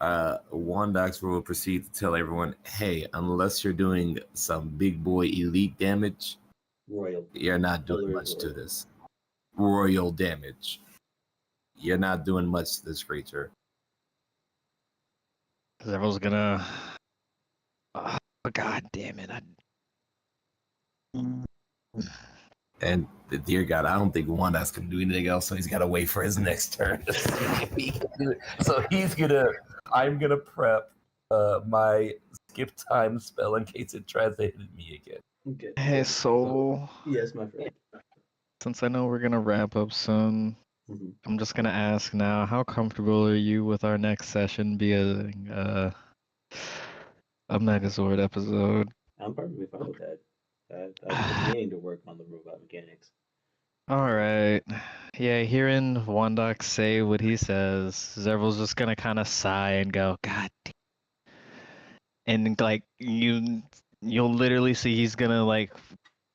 Speaker 2: Wondox will proceed to tell everyone, hey, unless you're doing some big boy elite damage,
Speaker 1: Royal.
Speaker 2: you're not doing
Speaker 1: Color
Speaker 2: much to
Speaker 1: royal.
Speaker 2: this. Royal damage. You're not doing much to this creature.
Speaker 5: Zevril's gonna. Oh, God damn it!
Speaker 2: And dear God, I don't think Wondox can do anything else, so he's got to wait for his next turn to see if he can do it. So I'm gonna prep my skip time spell in case it tries to hit me again.
Speaker 1: Okay.
Speaker 5: Hey, Soul.
Speaker 1: Yes, my friend.
Speaker 5: Since I know we're gonna wrap up soon,
Speaker 1: Mhm.
Speaker 5: I'm just gonna ask now: how comfortable are you with our next session being a Megazord episode?
Speaker 1: I'm perfectly fine with that. I've been meaning to work on the robot mechanics.
Speaker 5: All right. Yeah, hearing Wondox say what he says, Zevril's just gonna kind of sigh and go, God damn. And like you'll literally see he's gonna like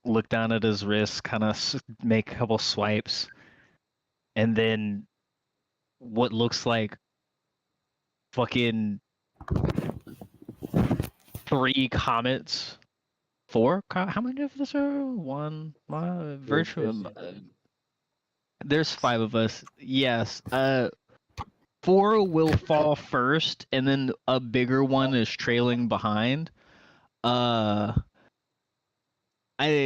Speaker 5: look down at his wrist, kind of make a couple swipes, and then what looks like fucking 3 comets. 4? How many of us are? One. Virtual. There's 5 of us. Yes. 4 will fall first, and then a bigger one is trailing behind. I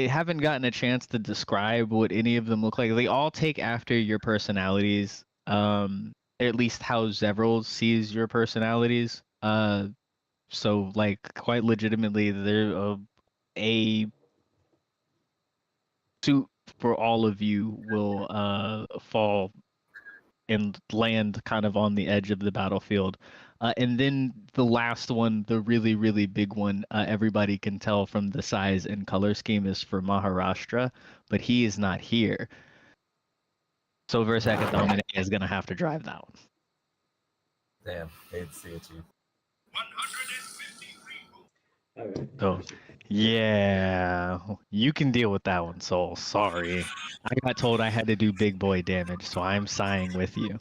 Speaker 5: haven't gotten a chance to describe what any of them look like. They all take after your personalities. At least how Zevril sees your personalities. So like quite legitimately, they're a suit for all of you will fall and land kind of on the edge of the battlefield. And then the last one, the really, really big one, everybody can tell from the size and color scheme is for Maharashtra, but he is not here. So Vers'ekadomini is going to have to drive that one.
Speaker 2: Damn, hate to see it, you.
Speaker 1: All right.
Speaker 5: So, yeah, you can deal with that one, Soul. Sorry. I got told I had to do big boy damage, so I'm sighing with you.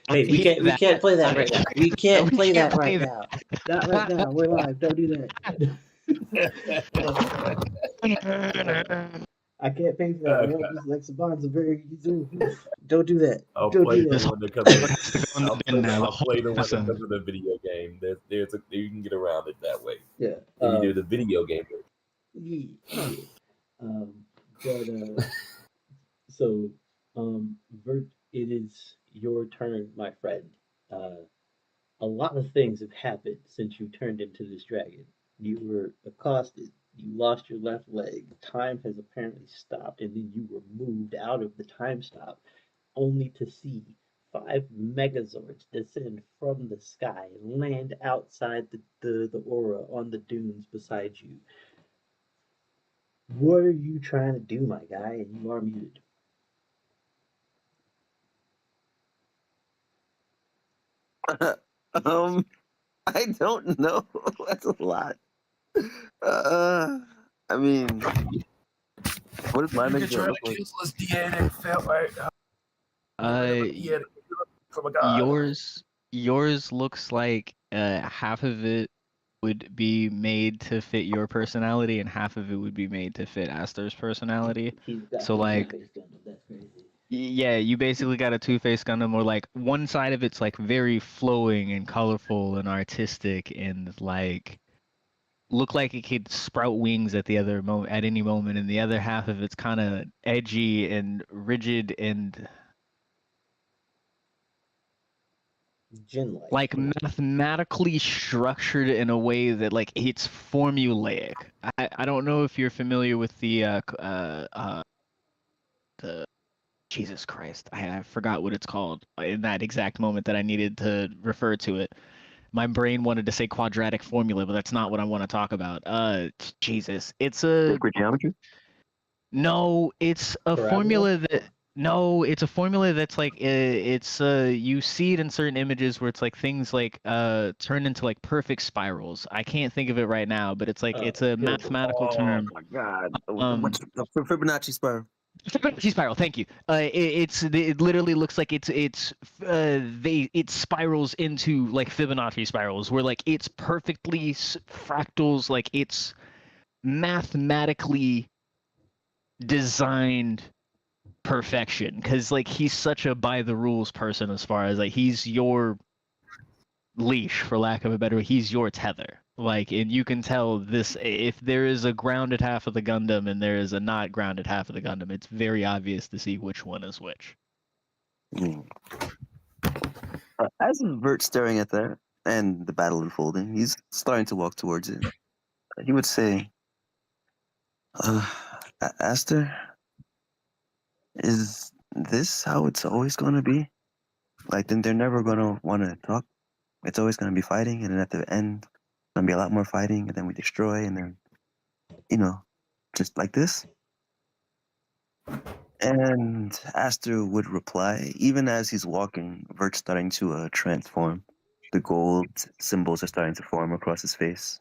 Speaker 1: Hey, we can't play that right now. We can't play that right now. Not right now. We're live. Don't do that. I can't pay for that. Man. These like Saban's are very don't do that.
Speaker 2: I'll
Speaker 1: Don't
Speaker 2: play
Speaker 1: do
Speaker 2: the
Speaker 1: that.
Speaker 2: one that comes in.
Speaker 5: I'll
Speaker 2: Play the one that comes in the video game. You can get around it that way.
Speaker 1: Yeah.
Speaker 2: You do the video game.
Speaker 1: Yeah. But so Vert, it is your turn, my friend. A lot of things have happened since you turned into this dragon. You were accosted, you lost your left leg, time has apparently stopped, and then you were moved out of the time stop, only to see 5 megazords descend from the sky and land outside the aura on the dunes beside you. What are you trying to do, my guy? And you are muted.
Speaker 3: I don't know. That's a lot. I mean, what is my
Speaker 2: You can
Speaker 3: next
Speaker 2: try
Speaker 3: look
Speaker 2: to
Speaker 3: like?
Speaker 2: cancel his DNA felt right. From a god.
Speaker 5: Yours looks like half of it would be made to fit your personality, and half of it would be made to fit Aster's personality.
Speaker 1: He's got
Speaker 5: So
Speaker 1: the
Speaker 5: like,
Speaker 1: Two-Face Gundam. That's crazy.
Speaker 5: yeah, you basically got a two-faced Gundam, or like one side of it's like very flowing and colorful and artistic, and like look like it could sprout wings at the other moment at any moment, and the other half of it's kind of edgy and rigid and
Speaker 1: Jin-like.
Speaker 5: like mathematically structured in a way that like it's formulaic. I don't know if you're familiar with the Jesus Christ, I forgot what it's called in that exact moment that I needed to refer to it. My brain wanted to say quadratic formula, but that's not what I want to talk about. Jesus, it's a
Speaker 3: Sacred geometry?
Speaker 5: no, it's a
Speaker 1: Parabola?
Speaker 5: formula that no, it's a formula that's like it's you see it in certain images where it's like things like turn into like perfect spirals. I can't think of it right now, but it's like it's a
Speaker 1: Good.
Speaker 5: mathematical
Speaker 3: Oh
Speaker 5: term.
Speaker 3: my god.
Speaker 5: Um,
Speaker 3: What's the Fibonacci spiral?
Speaker 5: Fibonacci spiral. Thank you. It literally looks like it spirals into like Fibonacci spirals where like it's perfectly fractals, like it's mathematically designed perfection, because like he's such a by the rules person, as far as like he's your leash, for lack of a better, he's your tether, like, and you can tell this if there is a grounded half of the Gundam and there is a not grounded half of the Gundam, it's very obvious to see which one is which.
Speaker 3: Mm. As Vert staring at that and the battle unfolding, he's starting to walk towards it. He would say, Aster, is this how it's always going to be? Like, then they're never going to want to talk. It's always going to be fighting, and then at the end, going to be a lot more fighting, and then we destroy, and then, just like this. And Aster would reply, even as he's walking, Vert's starting to transform. The gold symbols are starting to form across his face.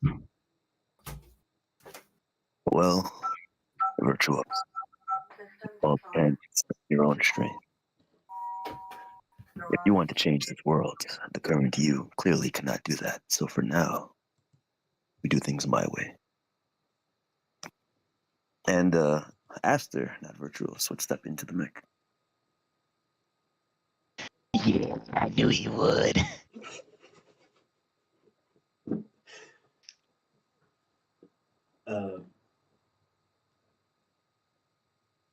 Speaker 3: Well, Virtuos, all depends on your own strength. If you want to change this world, the current you clearly cannot do that. So for now, we do things my way. And Aster, not Virtuos, would step into the mech.
Speaker 5: Yeah, I knew you would.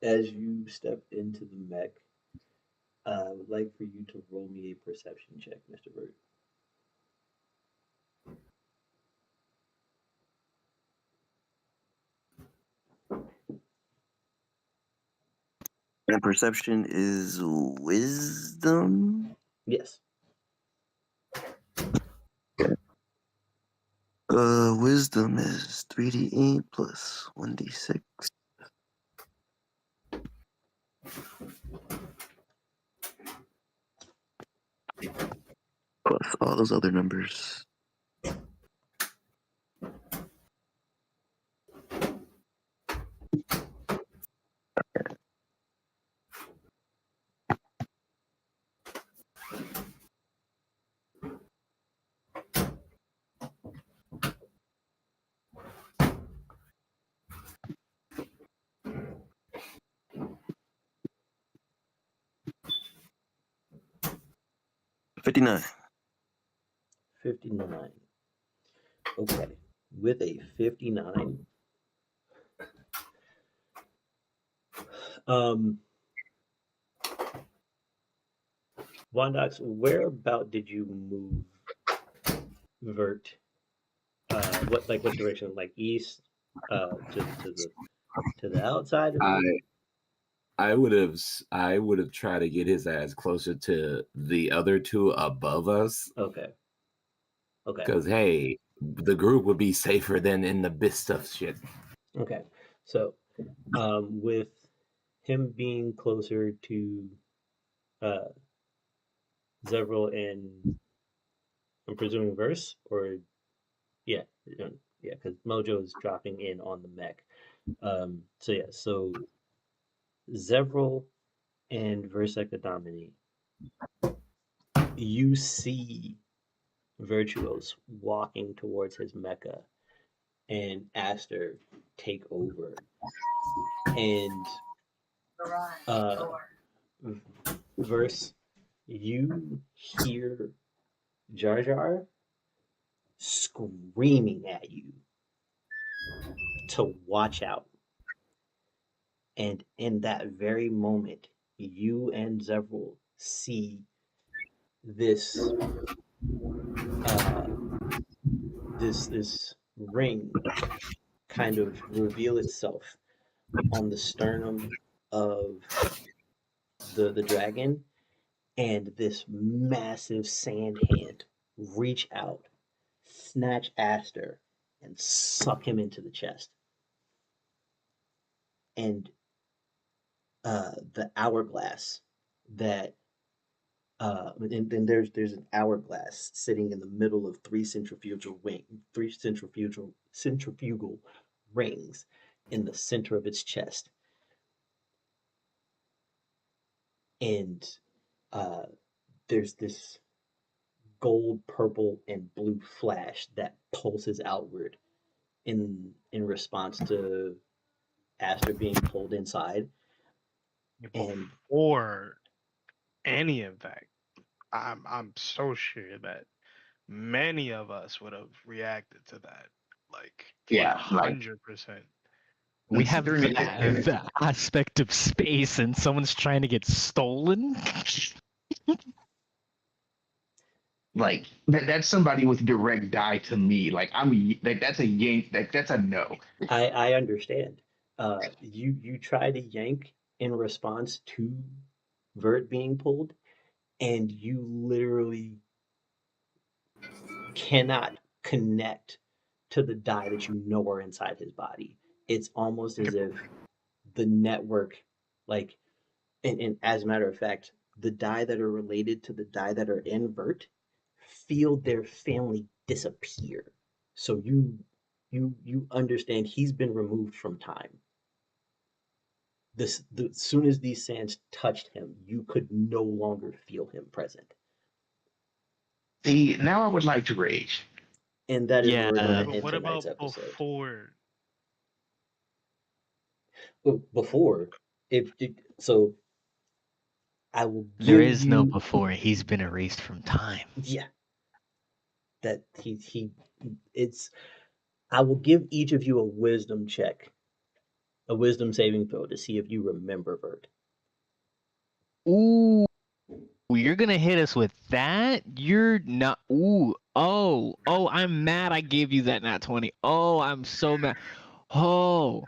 Speaker 1: As you step into the mech, I would like for you to roll me a perception check, Mr. Bird.
Speaker 3: And perception is wisdom?
Speaker 1: Yes.
Speaker 3: Wisdom is 3d8 plus 1d6. Plus all those other numbers. $59.
Speaker 1: 59. Okay. With a 59, Wondox, where about did you move Vert? What direction? Like east, to the outside of the.
Speaker 2: I would have tried to get his ass closer to the other two above us.
Speaker 1: Okay.
Speaker 2: Because hey, the group would be safer than in the bit of shit.
Speaker 1: Okay. So, with him being closer to Zevril and I'm presuming Verse, or yeah, because Mojo is dropping in on the mech. So Zevril and Vers'ekadomini, you see Vyrtuos walking towards his mecha and Aster take over. And uh, Verse, you hear Jar Jar screaming at you to watch out. And in that very moment, you and Zevril see this uh, this ring kind of reveal itself on the sternum of the dragon, and this massive sand hand reach out, snatch Aster, and suck him into the chest. And the hourglass that and then there's an hourglass sitting in the middle of three centrifugal rings in the center of its chest, and uh, there's this gold, purple, and blue flash that pulses outward in response to Aster being pulled inside. And
Speaker 4: Before any of that, I'm so sure that many of us would have reacted to that, like
Speaker 6: Yeah, like
Speaker 4: 100%.
Speaker 5: We have
Speaker 6: considering
Speaker 5: the aspect of space and someone's trying to get stolen.
Speaker 6: like that's somebody with direct die to me. Like like that's a yank. Like that's a no.
Speaker 1: I understand. You try to yank in response to Vert being pulled, and you literally cannot connect to the die that you know are inside his body. It's almost as if the network, like, and as a matter of fact, the die that are related to the die that are in Vert feel their family disappear. So you understand he's been removed from time. As soon as these sands touched him, you could no longer feel him present.
Speaker 6: See, now I would like to rage.
Speaker 1: And that is where we're going
Speaker 5: Yeah.
Speaker 1: to
Speaker 4: But
Speaker 1: end
Speaker 4: what about
Speaker 1: tonight's episode.
Speaker 4: before?
Speaker 1: Before, so I will give
Speaker 5: There is no
Speaker 1: you,
Speaker 5: before. He's been erased from time.
Speaker 1: yeah, that it's, I will give each of you a wisdom check, a wisdom saving throw to see if you remember Vert.
Speaker 5: Ooh, you're gonna hit us with that? You're not. Ooh, oh, I'm mad. I gave you that nat 20. Oh, I'm so mad. Oh,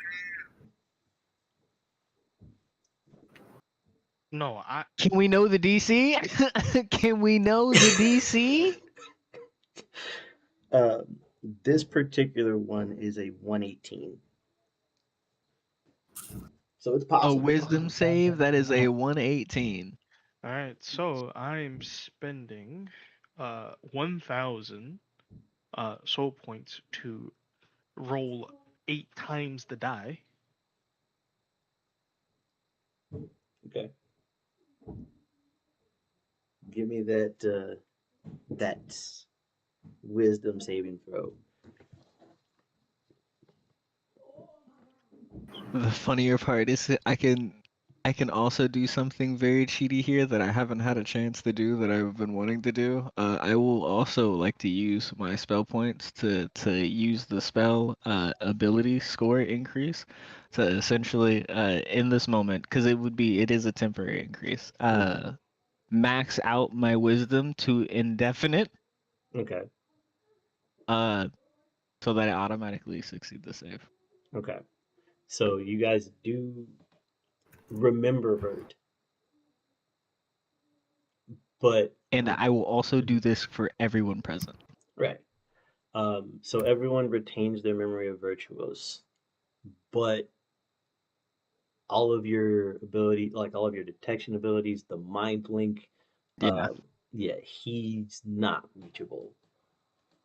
Speaker 4: No,
Speaker 5: can we know the DC? Can we know the DC?
Speaker 1: This particular one is a 118. So it's
Speaker 5: A
Speaker 1: possible.
Speaker 5: wisdom save that is a 118.
Speaker 4: All right. So I'm spending 1,000 soul points to roll 8 times the die.
Speaker 1: Okay. Give me that that wisdom saving throw.
Speaker 5: The funnier part is that I can also do something very cheaty here that I haven't had a chance to do that I've been wanting to do. I will also like to use my spell points to use the spell ability score increase to essentially in this moment, because it is a temporary increase. Max out my wisdom to indefinite
Speaker 1: Okay.
Speaker 5: so that I automatically succeed the save.
Speaker 1: Okay. So you guys do remember Vert, but
Speaker 5: And I will also do this for everyone present.
Speaker 1: right. So everyone retains their memory of Virtuos, but all of your ability, like all of your detection abilities, the mind link,
Speaker 5: Yeah.
Speaker 1: yeah, he's not reachable.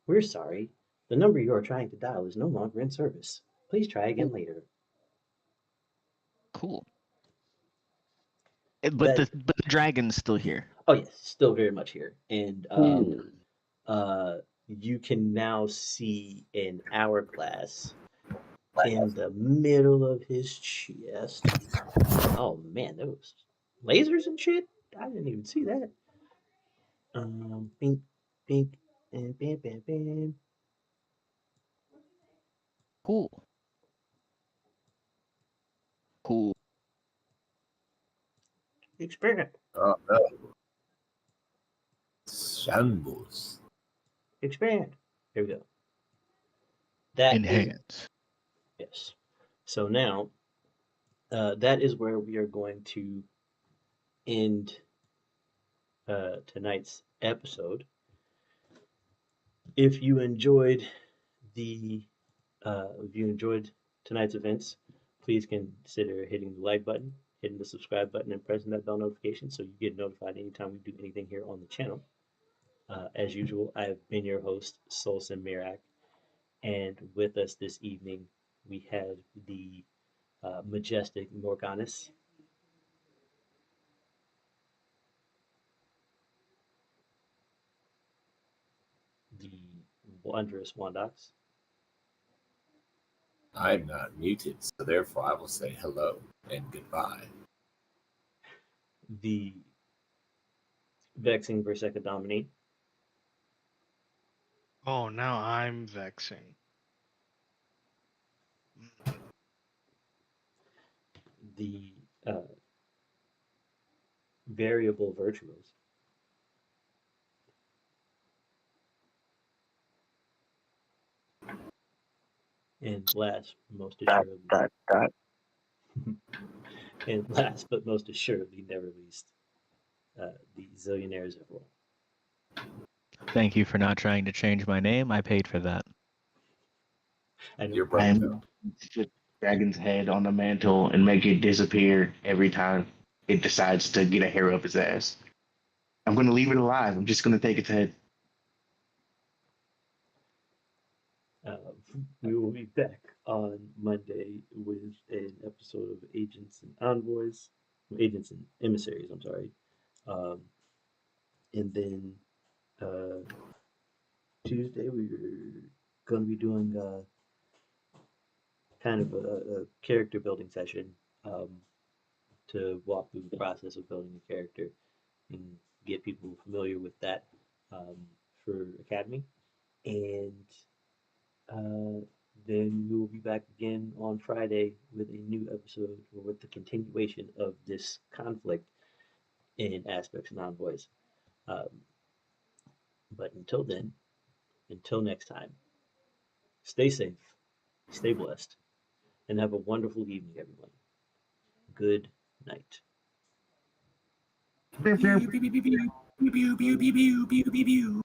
Speaker 1: We're sorry. The number you are trying to dial is no longer in service. Please try again later.
Speaker 5: Cool.
Speaker 1: That
Speaker 5: But the dragon's still here.
Speaker 1: oh yes, still very much here, and
Speaker 6: Ooh.
Speaker 1: you can now see an hourglass in the middle of his chest. Oh man, those lasers and shit. I didn't even see that. Bink, bink, and bam, bam, bam.
Speaker 5: Cool. Cool.
Speaker 1: Expand,
Speaker 2: Oh no. Shambles.
Speaker 1: expand. Here we go. That is
Speaker 5: Enhance.
Speaker 1: yes. So now, that is where we are going to end tonight's episode. If you enjoyed if you enjoyed tonight's events, please consider hitting the like button, hitting the subscribe button, and pressing that bell notification so you get notified anytime we do anything here on the channel. As usual, I have been your host, SoulSym Mirak, and with us this evening we had the majestic Morganus, the wondrous Wondox,
Speaker 2: I'm not muted, so therefore I will say hello and goodbye.
Speaker 1: the vexing Vers'ekadomini,
Speaker 4: Oh, now I'm vexing.
Speaker 1: the variable Vyrtuos, and last but most assuredly, and last but most assuredly, never least, the zillionaire Zevril.
Speaker 5: Thank you for not trying to change my name. I paid for that.
Speaker 1: I know.
Speaker 2: Your
Speaker 6: I
Speaker 2: brother.
Speaker 6: am put Dragon's head on the mantle and make it disappear every time it decides to get a hair up its ass. I'm gonna leave it alive. I'm just gonna take its head.
Speaker 1: Uh, we will be back on Monday with an episode of Agents and Envoys, Agents and Emissaries. I'm sorry, and then Tuesday we're going to be doing kind of a character building session um, to walk through the process of building a character and get people familiar with that um, for Academy. And then we will be back again on Friday with a new episode or with the continuation of this conflict in Aspects and Envoys. Um, but until then, until next time, stay safe, stay blessed, and have a wonderful evening, everyone. Good night.
Speaker 2: Pew, pew, pew, pew, pew, pew, pew, pew, pew, pew, pew, pew.